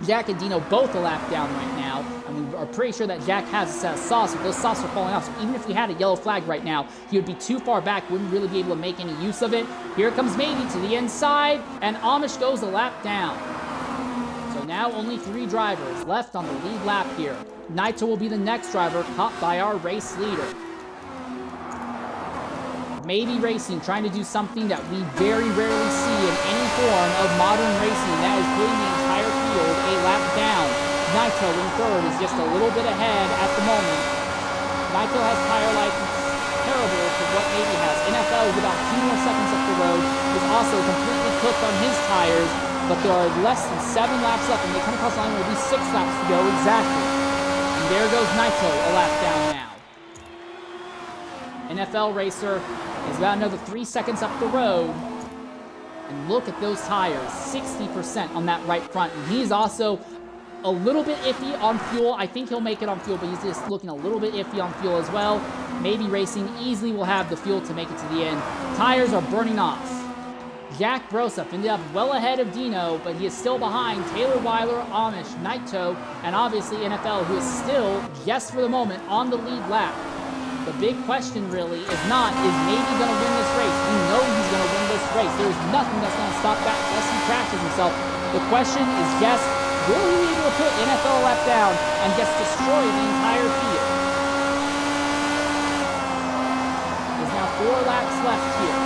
Jack and Dino both a lap down right now, and we are pretty sure that Jack has a set of softs, but those softs are falling off, so even if we had a yellow flag right now, he would be too far back, wouldn't really be able to make any use of it. Here comes Maybe to the inside, and Amish goes a lap down. So now only 3 drivers left on the lead lap here. Naito will be the next driver caught by our race leader. Maybe Racing trying to do something that we very rarely see in any form of modern racing, that is putting the entire field a lap down. Naito in 3rd is just a little bit ahead at the moment. Naito has tire life terrible for what Maybe has. NFL is about 2 more seconds up the road. Is also completely cooked on his tires, but there are less than 7 laps left, and they come across the line with at least 6 laps to go exactly. And there goes Naito a lap down now. NFL Racer is about another 3 seconds up the road. And look at those tires, 60% on that right front. And he's also a little bit iffy on fuel. I think he'll make it on fuel, but he's just looking a little bit iffy on fuel as well. Maybe Racing easily will have the fuel to make it to the end. Tires are burning off. Jack Broseph ended up well ahead of Dino, but he is still behind Taylor Weiler, Amish, Naito, and obviously NFL, who is still, just for the moment, on the lead lap. The big question really is not, is Maybe going to win this race? We know he's going to win this race. There's nothing that's going to stop that unless he crashes himself. The question is just, will he be able to put NFL lap down and just destroy the entire field? There's now 4 laps left here.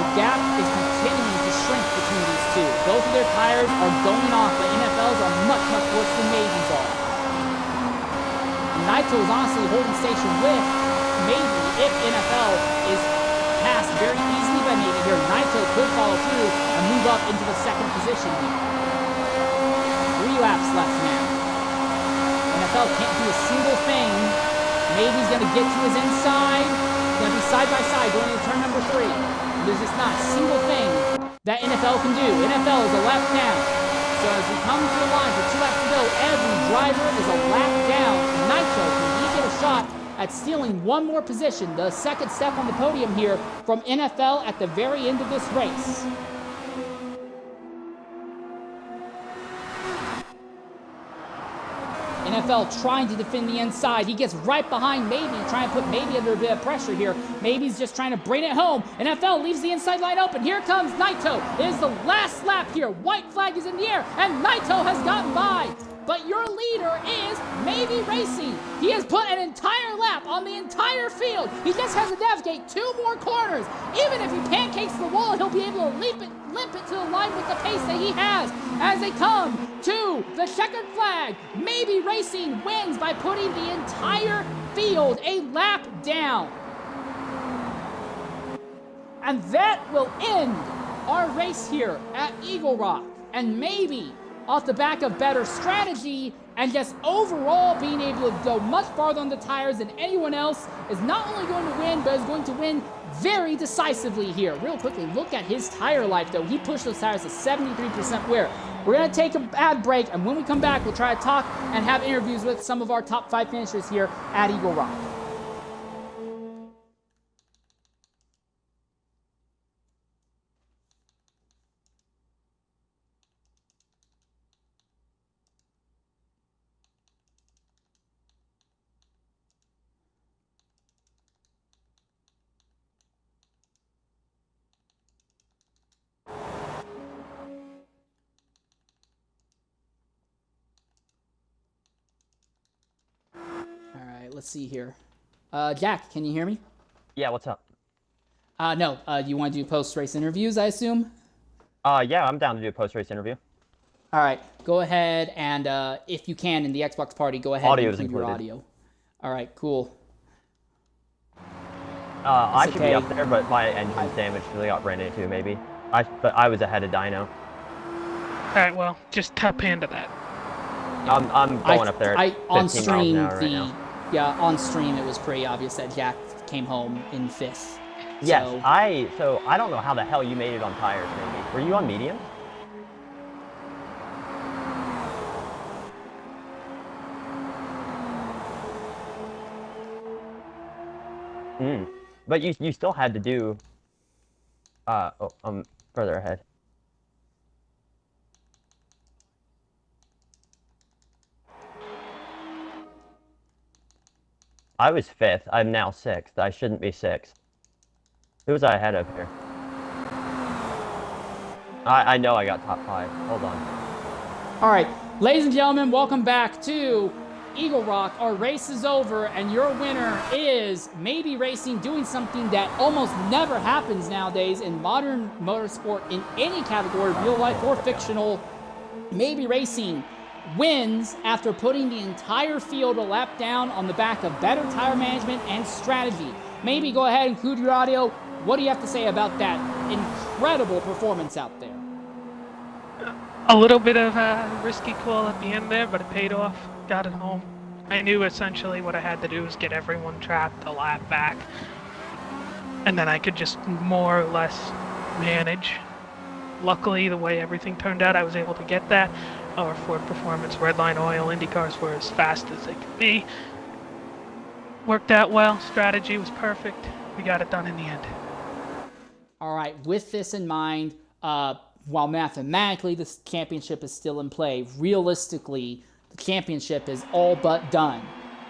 The gap is continuing to shrink between these two. Both of their tires are going off, but NFL's are much, much worse than Maybe's are. And Naito is honestly holding station with Maybe if NFL is passed very easily by Maybe here. Naito could follow through and move up into the 2nd position here. 3 laps left now. NFL can't do a single thing. Maybe's going to get to his inside. Going to be side by side going into turn number 3. There's just not a single thing that NFL can do. NFL is a lap down. So as we come to the line for 2 laps to go, every driver is a lap down. Nitro, can he get a shot at stealing one more position, the second step on the podium here from NFL at the very end of this race? NFL trying to defend the inside. He gets right behind Maybe, trying to put Maybe under a bit of pressure here. Maybe's just trying to bring it home. NFL leaves the inside line open. Here comes Naito. It is the last lap here. White flag is in the air, and Naito has gotten by. But your leader is Maybe Racing. He has put an entire lap on the entire field. He just has to navigate 2 more corners. Even if he pancakes the wall, he'll be able to limp it to the line with the pace that he has. As they come to the checkered flag, Maybe Racing wins by putting the entire field a lap down. And that will end our race here at Eagle Rock. And Maybe, off the back of better strategy and just overall being able to go much farther on the tires than anyone else, is not only going to win, but is going to win very decisively here. Real quickly, look at his tire life, though. He pushed those tires to 73% wear. We're going to take a ad break, and when we come back, we'll try to talk and have interviews with some of our top 5 finishers here at Eagle Rock. Let's see here. Jack, can you hear me? Yeah, what's up? No. You want to do post-race interviews, I assume? Yeah, I'm down to do a post-race interview. All right. Go ahead and, if you can, in the Xbox party, go ahead Audio and is include your included. audio. All right, cool. I should be up there, but my engine's damaged because I got ran into, maybe. But I was ahead of Dino. All right, well, just tap into that. I'm going up there at 15 on miles stream, an hour right now. Yeah, on stream it was pretty obvious that Jack came home in 5th. Yes, So, so I don't know how the hell you made it on tires, maybe. Were you on mediums? But you still had to do I'm further ahead. I was 5th. I'm now 6th. I shouldn't be 6th. Who was I ahead of here? I know I got top 5. Hold on. all right, ladies and gentlemen, welcome back to Eagle Rock. Our race is over, and your winner is Maybe Racing, doing something that almost never happens nowadays in modern motorsport in any category, real life or fictional. Maybe Racing wins after putting the entire field a lap down on the back of better tire management and strategy. Maybe go ahead and include your audio. What do you have to say about that incredible performance out there? A little bit of a risky call at the end there, but it paid off. Got it home. I knew essentially what I had to do was get everyone trapped a lap back. And then I could just more or less manage. Luckily, the way everything turned out, I was able to get that. Our Ford Performance Redline Oil Indycars were as fast as they could be. Worked out well. Strategy was perfect. We got it done in the end. All right, with this in mind, while mathematically this championship is still in play, realistically, the championship is all but done.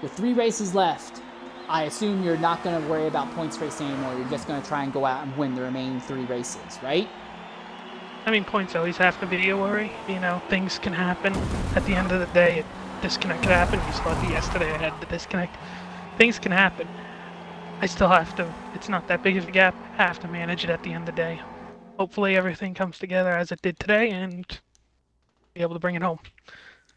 With 3 races left, I assume you're not going to worry about points racing anymore. You're just going to try and go out and win the remaining 3 races, right? I mean, points always have to be a worry. You know, things can happen. At the end of the day, a disconnect could happen. You saw it yesterday, I had the disconnect. Things can happen. I still have to, it's not that big of a gap. I have to manage it at the end of the day. Hopefully everything comes together as it did today and be able to bring it home.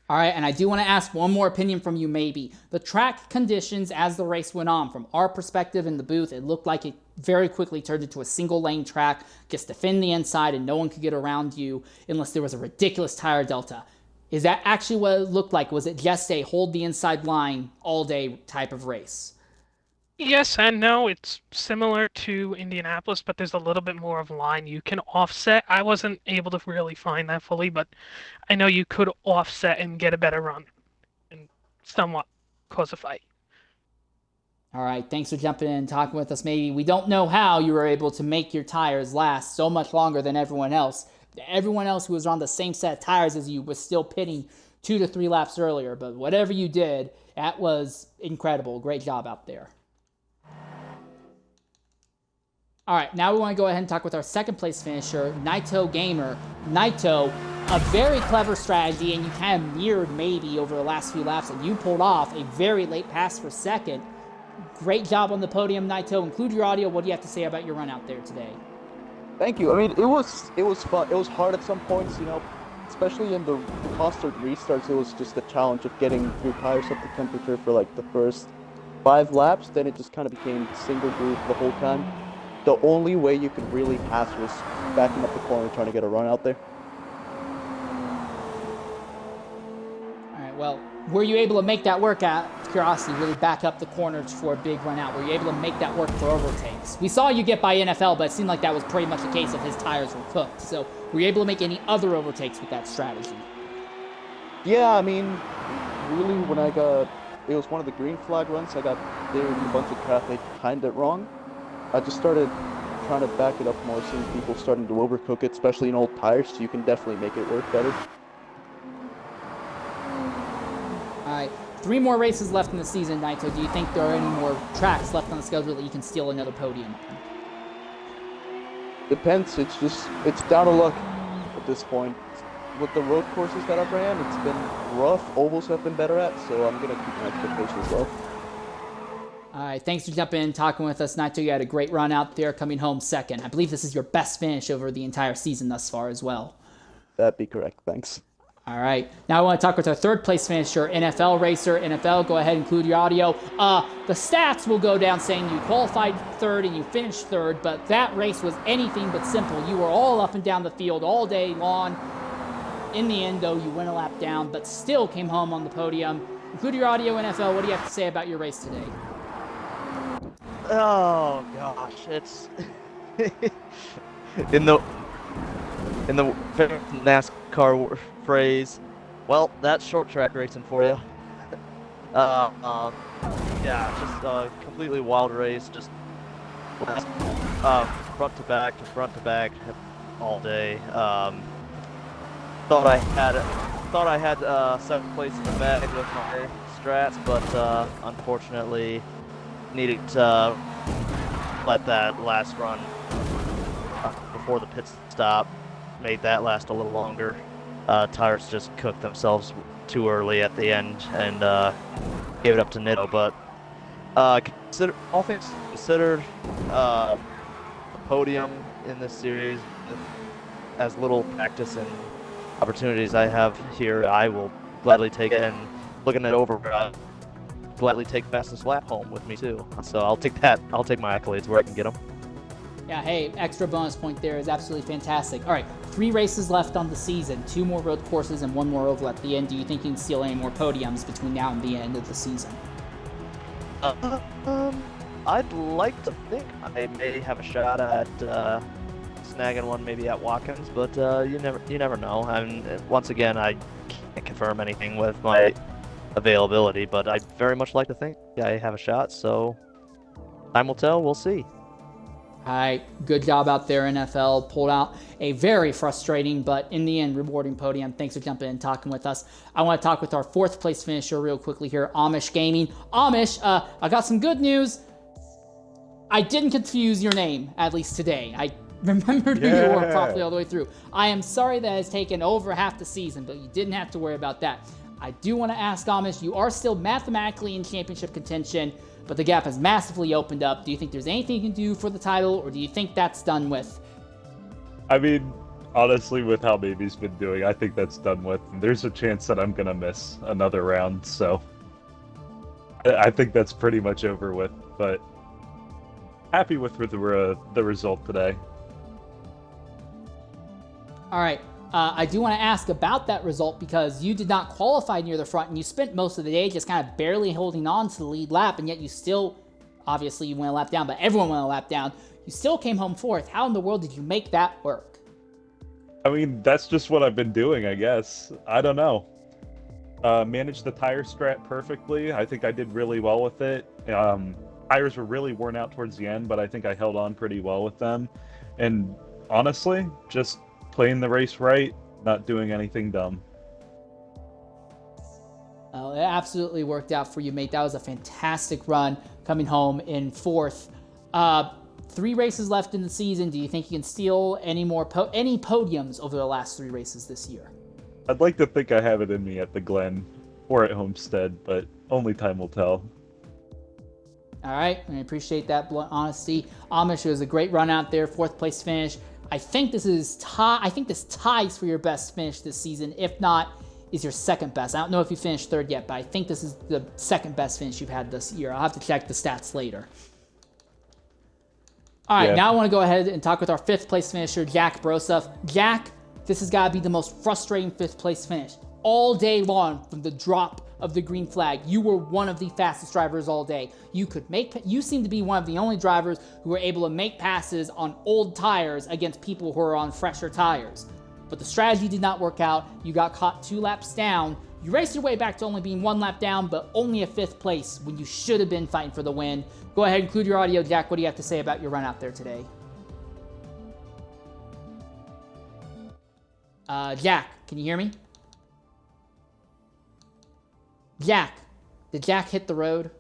All right, and I do want to ask one more opinion from you, maybe. The track conditions as the race went on, from our perspective in the booth, it looked like it very quickly turned into a single-lane track, just defend the inside, and no one could get around you unless there was a ridiculous tire delta. Is that actually what it looked like? Was it just a hold the inside line all day type of race? Yes and no. It's similar to Indianapolis, but there's a little bit more of line you can offset. I wasn't able to really find that fully, but I know you could offset and get a better run and somewhat cause a fight. All right, thanks for jumping in and talking with us. Maybe we don't know how you were able to make your tires last so much longer than everyone else. Everyone else who was on the same set of tires as you was still pitting 2 to 3 laps earlier, but whatever you did, that was incredible. Great job out there. All right, now we want to go ahead and talk with our second place finisher, Naito Gamer. Naito, a very clever strategy, and you kind of mirrored maybe over the last few laps, and you pulled off a very late pass for second. Great job on the podium, Naito. Include your audio. What do you have to say about your run out there today? Thank you. I mean, it was fun. It was hard at some points, especially in the constant restarts. It was just a challenge of getting your tires up to temperature for like the first 5 laps. Then it just kind of became single groove the whole time. The only way you could really pass was backing up the corner trying to get a run out there. All right, well, were you able to make that work out? Curiosity, really back up the corners for a big run out. Were you able to make that work for overtakes? We saw you get by NFL, but it seemed like that was pretty much the case of his tires were cooked. So were you able to make any other overtakes with that strategy? Yeah, I mean, really, when it was one of the green flag runs, I got there in a bunch of traffic, timed it wrong. I just started trying to back it up more, seeing people starting to overcook it, especially in old tires, so you can definitely make it work better. All right, 3 more races left in the season, Naito. Do you think there are any more tracks left on the schedule that you can steal another podium on? Depends. It's down to luck at this point. With the road courses that I've ran, it's been rough. Ovals have been better at, so I'm going to keep my expectations low. All right, thanks for jumping in and talking with us, Naito. You had a great run out there, coming home second. I believe this is your best finish over the entire season thus far as well. That'd be correct. Thanks. All right, now I want to talk with our third place finisher, NFL racer. NFL, go ahead and include your audio. The stats will go down saying you qualified third and you finished third, but that race was anything but simple. You were all up and down the field all day long. In the end, though, you went a lap down, but still came home on the podium. Include your audio, NFL. What do you have to say about your race today? Oh gosh, it's in the NASCAR phrase. Well, that's short track racing for you. Yeah, just completely wild race. Just front to back all day. Thought I had second place in the bag with my strats, but unfortunately needed to let that last run before the pit stop made that last a little longer. Tires just cooked themselves too early at the end and gave it up to Nitto. But all things considered, a podium in this series, as little practice and opportunities I have here, I will gladly take it. And looking at over, gladly take fastest lap home with me too. So I'll take that. I'll take my accolades where I can get them. Yeah, hey, extra bonus point there is absolutely fantastic. All right, 3 races left on the season, 2 more road courses and 1 more oval at the end. Do you think you can steal any more podiums between now and the end of the season? I'd like to think I may have a shot at snagging one maybe at Watkins, but you never know. I mean, once again, I can't confirm anything with my availability, but I very much like to think I have a shot, so time will tell. We'll see. All right, good job out there, NFL. Pulled out a very frustrating, but in the end, rewarding podium. Thanks for jumping in and talking with us. I want to talk with our 4th place finisher real quickly here, Amish Gaming. Amish, I got some good news. I didn't confuse your name, at least today. I remembered who you were properly all the way through. I am sorry that it's taken over half the season, but you didn't have to worry about that. I do want to ask, Amish, you are still mathematically in championship contention, but the gap has massively opened up. Do you think there's anything you can do for the title, or do you think that's done with? I mean, honestly, with how Baby's been doing, I think that's done with. There's a chance that I'm going to miss another round, so I think that's pretty much over with, but happy with the result today. All right. I do want to ask about that result because you did not qualify near the front and you spent most of the day just kind of barely holding on to the lead lap, and yet you still Obviously, you went a lap down, but everyone went a lap down. You still came home fourth. How in the world did you make that work? I mean, that's just what I've been doing, I guess. I don't know. Managed the tire strat perfectly. I think I did really well with it. Tires were really worn out towards the end, but I think I held on pretty well with them. And honestly, just playing the race right, not doing anything dumb. It absolutely worked out for you, mate. That was a fantastic run coming home in fourth. 3 races left in the season. Do you think you can steal any more any podiums over the last 3 races this year? I'd like to think I have it in me at the Glen or at Homestead, but only time will tell. All right, I appreciate that blunt honesty. Amish, it was a great run out there, 4th place finish. I think this ties for your best finish this season. If not, is your second best. I don't know if you finished 3rd yet, but I think this is the second best finish you've had this year. I'll have to check the stats later. All right, Now I want to go ahead and talk with our 5th place finisher, Jack Broseph. Jack, this has got to be the most frustrating 5th place finish. All day long from the drop of the green flag, you were one of the fastest drivers all day. You seem to be one of the only drivers who were able to make passes on old tires against people who are on fresher tires. But the strategy did not work out. You got caught 2 laps down. You raced your way back to only being 1 lap down, but only a 5th place when you should have been fighting for the win. Go ahead and include your audio, Jack. What do you have to say about your run out there today? Jack, can you hear me? Jack, did Jack hit the road?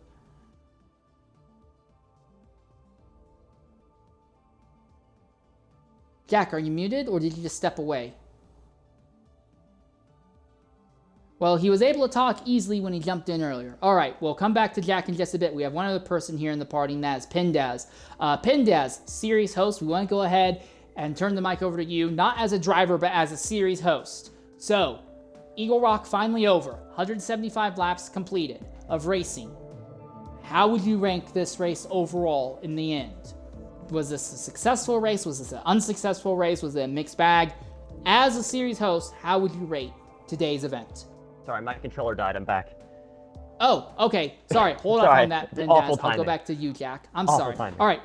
Jack, are you muted or did you just step away? Well, he was able to talk easily when he jumped in earlier. All right, we'll come back to Jack in just a bit. We have one other person here in the party, and that is Pindaz. Pindaz, series host, we want to go ahead and turn the mic over to you, not as a driver, but as a series host. So, Eagle Rock finally over. 175 laps completed of racing. How would you rank this race overall in the end? Was this a successful race? Was this an unsuccessful race? Was it a mixed bag? As a series host, how would you rate today's event? Sorry, my controller died. I'm back. Oh, okay. Sorry. Hold Sorry. on that, Pindaz. Awful I'll go timing. back to you, Jack. I'm Awful sorry. timing. All right.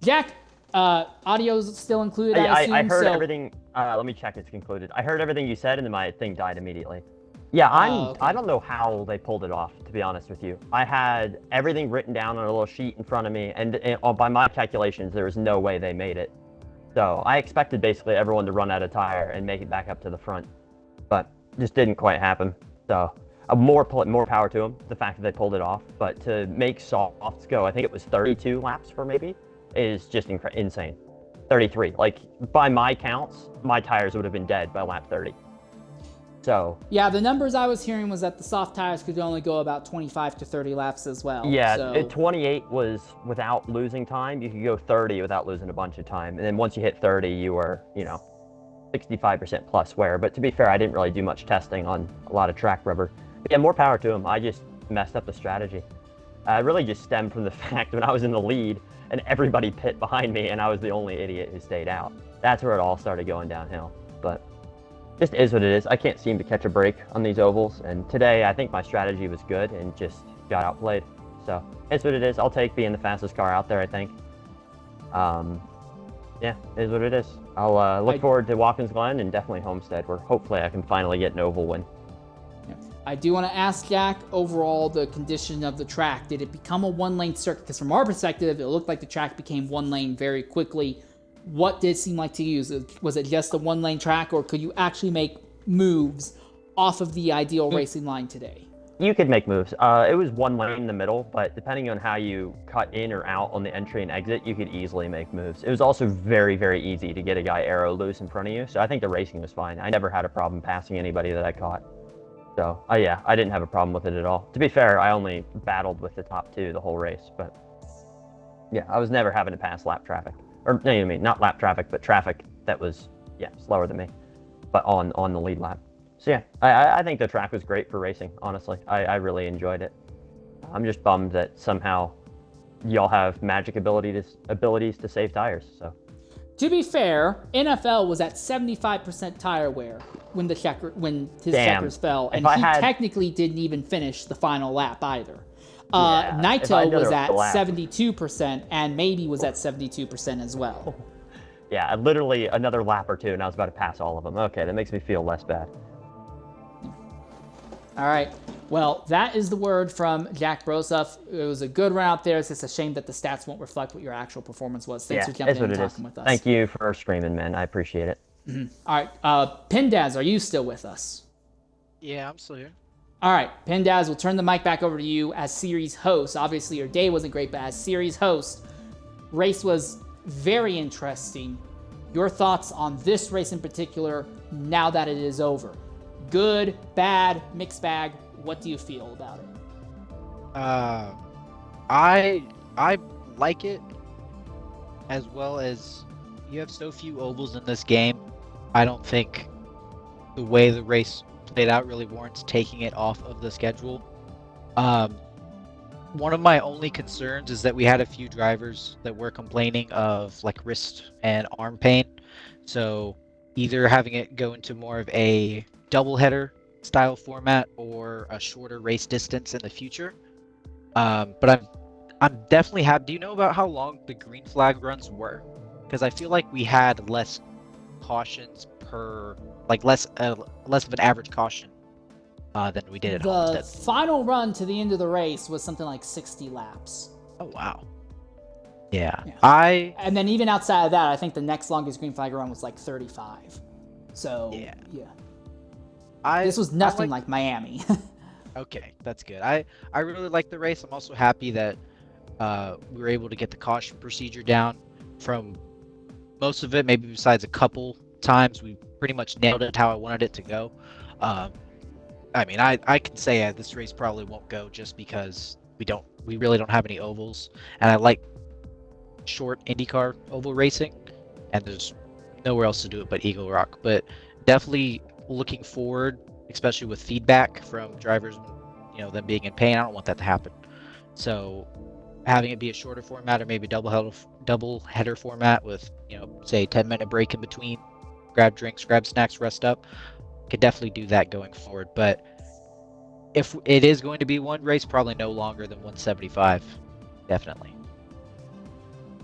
Jack, audio's still included, I assume. I heard so... everything. Let me check it's concluded. I heard everything you said, and then my thing died immediately. Yeah, okay. I don't know how they pulled it off, to be honest with you. I had everything written down on a little sheet in front of me, and by my calculations, there was no way they made it. So I expected basically everyone to run out of tire and make it back up to the front, but just didn't quite happen. So more power to them, the fact that they pulled it off. But to make softs go, I think it was 32 laps for maybe, is just insane. 33. Like, by my counts, my tires would have been dead by lap 30. So yeah, the numbers I was hearing was that the soft tires could only go about 25 to 30 laps as well. Yeah, so... 28 was without losing time. You could go 30 without losing a bunch of time. And then once you hit 30, you were, 65% plus wear. But to be fair, I didn't really do much testing on a lot of track rubber. But yeah, more power to them. I just messed up the strategy. It really just stemmed from the fact when I was in the lead and everybody pit behind me and I was the only idiot who stayed out. That's where it all started going downhill. But just is what it is. I can't seem to catch a break on these ovals, and today I think my strategy was good and just got outplayed. So it's what it is. I'll take being the fastest car out there, I think. Yeah, it is what it is. I'll look forward to Watkins Glen and definitely Homestead, where hopefully I can finally get an oval win. I do want to ask Jack, overall, the condition of the track. Did it become a one-lane circuit? Because from our perspective, it looked like the track became one lane very quickly. What did it seem like to you? Was it just a one-lane track, or could you actually make moves off of the ideal racing line today? You could make moves. It was one lane in the middle, but depending on how you cut in or out on the entry and exit, you could easily make moves. It was also very, very easy to get a guy arrow loose in front of you, so I think the racing was fine. I never had a problem passing anybody that I caught. So, yeah, I didn't have a problem with it at all. To be fair, I only battled with the top 2 the whole race, but yeah, I was never having to pass lap traffic. Or, no, I mean, not lap traffic, but traffic that was, slower than me, but on the lead lap. So yeah, I think the track was great for racing, honestly. I really enjoyed it. I'm just bummed that somehow y'all have magic abilities to save tires, so. To be fair, NFL was at 75% tire wear when his checkers fell, and technically didn't even finish the final lap either. Yeah, if I Naito know was there at was a lap. 72%, and maybe was at 72% as well. Yeah, literally another lap or two, and I was about to pass all of them. Okay, that makes me feel less bad. All right. Well, that is the word from Jack Broseph. It was a good run out there. It's just a shame that the stats won't reflect what your actual performance was. Thanks for jumping in and talking with us. Thank you for screaming, man. I appreciate it. All right. Pindaz, are you still with us? Yeah, I'm still here. All right. Pindaz, we'll turn the mic back over to you as series host. Obviously, your day wasn't great, but as series host, race was very interesting. Your thoughts on this race in particular now that it is over? Good, bad, mixed bag. What do you feel about it? I like it, as well as you have so few ovals in this game. I don't think the way the race played out really warrants taking it off of the schedule. One of my only concerns is that we had a few drivers that were complaining of like wrist and arm pain. So either having it go into more of a doubleheader style format or a shorter race distance in the future. But I'm definitely happy. Do you know about how long the green flag runs were? Because I feel like we had less cautions per, like less of an average caution than we did at The Homestead. final run to the end of the race was something like 60 laps. Oh wow. Yeah. Yeah. And then even outside of that, I think the next longest green flag run was like 35. So yeah. This was nothing like Miami. Okay, that's good. I really like the race. I'm also happy that we were able to get the caution procedure down from most of it, maybe besides a couple times. We pretty much nailed it how I wanted it to go. I mean, I can say this race probably won't go just because we really don't have any ovals, and I like short IndyCar oval racing, and there's nowhere else to do it but Eagle Rock. But definitely looking forward, especially with feedback from drivers, them being in pain. I don't want that to happen. So having it be a shorter format, or maybe double header format with, say 10-minute break in between, grab drinks, grab snacks, rest up, could definitely do that going forward. But if it is going to be one race, probably no longer than 175, definitely.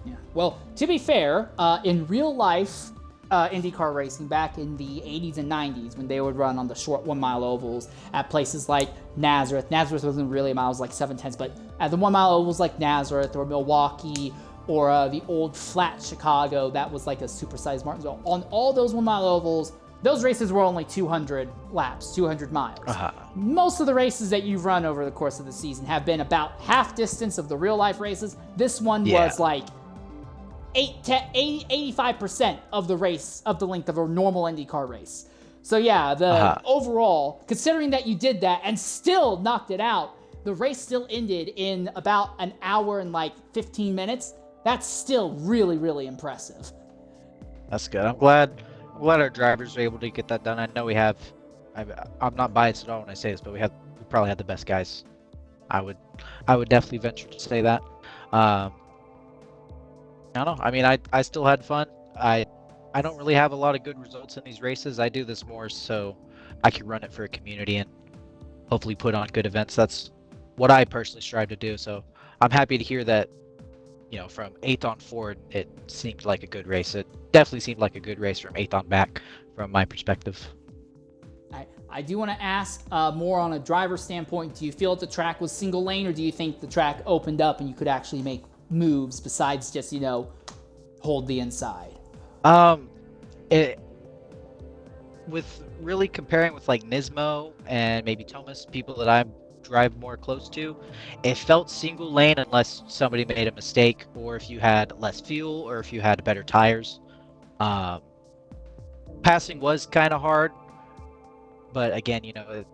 Yeah. Well, to be fair, in real life, IndyCar racing back in the 80s and 90s, when they would run on the short 1 mile ovals at places like Nazareth. Nazareth wasn't really a mile, it was like 7/10, but at the 1 mile ovals like Nazareth or Milwaukee or the old flat Chicago, that was like a supersized Martinsville. On all those 1 mile ovals, those races were only 200 laps, 200 miles. Most of the races that you've run over the course of the season have been about half distance of the real life races. This one was like 85% of the race, of the length of a normal IndyCar race. So yeah, overall, considering that you did that and still knocked it out, the race still ended in about an hour and like 15 minutes. That's still really, really impressive. That's good. I'm glad our drivers were able to get that done. I know we have, I'm not biased at all when I say this, but we probably had the best guys. I would definitely venture to say that. I don't know. I mean, I still had fun. I don't really have a lot of good results in these races. I do this more so I can run it for a community and hopefully put on good events. That's what I personally strive to do. So I'm happy to hear that, from 8th on forward, it seemed like a good race. It definitely seemed like a good race from 8th on back, from my perspective. I do want to ask more on a driver standpoint. Do you feel that the track was single lane, or do you think the track opened up and you could actually make moves besides just, hold the inside? With really comparing with like Nismo and maybe Thomas, people that I drive more close to, it felt single lane unless somebody made a mistake, or if you had less fuel, or if you had better tires. Passing was kind of hard, but again, a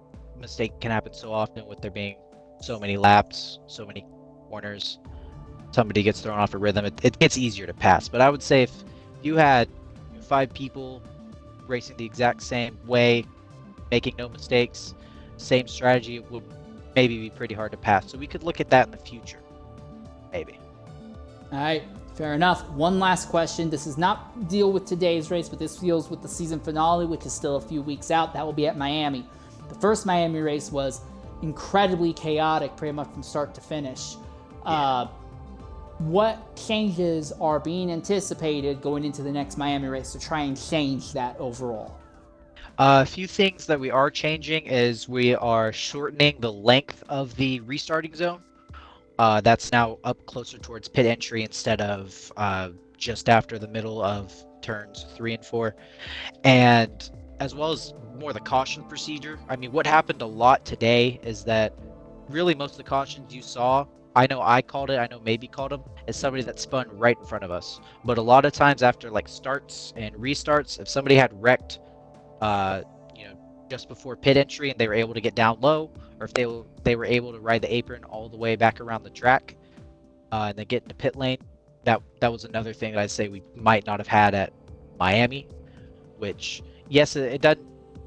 mistake can happen so often with there being so many laps, so many corners. Somebody gets thrown off a rhythm, it gets easier to pass. But I would say if you had 5 people racing the exact same way, making no mistakes, same strategy, it would maybe be pretty hard to pass. So we could look at that in the future, maybe. All right, fair enough. One last question. This does not deal with today's race, but this deals with the season finale, which is still a few weeks out. That will be at Miami. The first Miami race was incredibly chaotic pretty much from start to finish. What changes are being anticipated going into the next Miami race to try and change that overall? A few things that we are changing is we are shortening the length of the restarting zone. That's now up closer towards pit entry instead of just after the middle of turns 3 and 4. And as well as more the caution procedure. I mean, what happened a lot today is that really most of the cautions you saw, I know I called it, I know maybe called them, is somebody that spun right in front of us. But a lot of times after like starts and restarts, if somebody had wrecked just before pit entry and they were able to get down low, or if they were able to ride the apron all the way back around the track and then get into pit lane, that was another thing that I'd say we might not have had at Miami, which yes, it doesn't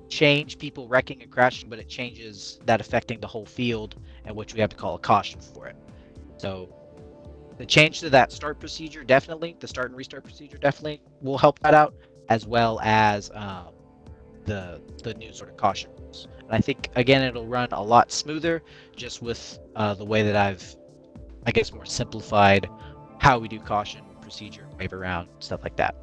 change people wrecking and crashing, but it changes that affecting the whole field, and which we have to call a caution for it. So the change to that start procedure, definitely, the start and restart procedure definitely will help that out, as well as the new sort of caution rules. And I think again it'll run a lot smoother just with the way that I've, I guess, more simplified how we do caution procedure, wave around, stuff like that.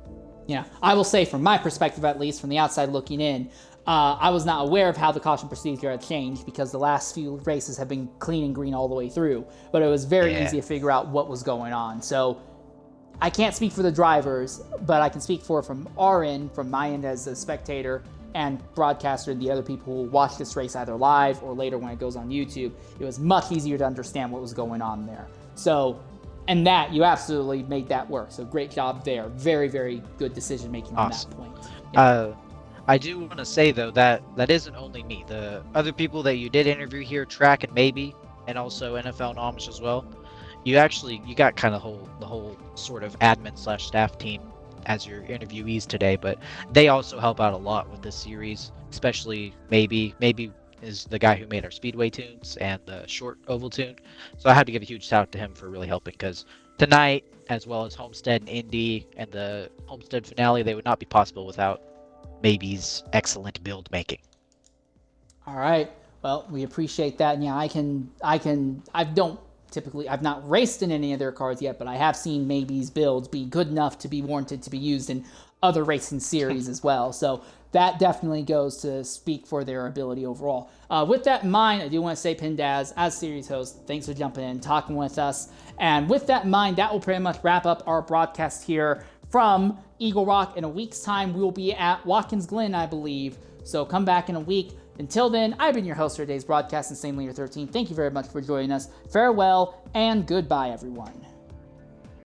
Yeah, I will say from my perspective, at least from the outside looking in, I was not aware of how the caution procedure had changed because the last few races have been clean and green all the way through. But it was very easy to figure out what was going on. So I can't speak for the drivers, but I can speak from our end, from my end as a spectator and broadcaster, and the other people who watch this race either live or later when it goes on YouTube. It was much easier to understand what was going on there. So, and that, you absolutely made that work. So great job there. Very, very good decision making on that point. Yeah. I do want to say though that isn't only me. The other people that you did interview here, Track and Maybe, and also NFL and Amish as well. You got kind of the whole sort of admin / staff team as your interviewees today, but they also help out a lot with this series, especially Maybe is the guy who made our speedway tunes and the short oval tune. So I have to give a huge shout out to him for really helping, because tonight, as well as Homestead and Indy and the Homestead finale, they would not be possible without Maybe's excellent build making. All right. Well, we appreciate that. And yeah, I've not raced in any of their cars yet, but I have seen Maybe's builds be good enough to be warranted to be used in other racing series as well. So that definitely goes to speak for their ability overall. With that in mind, I do want to say, Pindaz, as series host, thanks for jumping in and talking with us. And with that in mind, that will pretty much wrap up our broadcast here from Eagle Rock. In a week's time, we will be at Watkins Glen, I believe. So come back in a week. Until then, I've been your host for today's broadcast, Insane Leader 13. Thank you very much for joining us. Farewell and goodbye, everyone.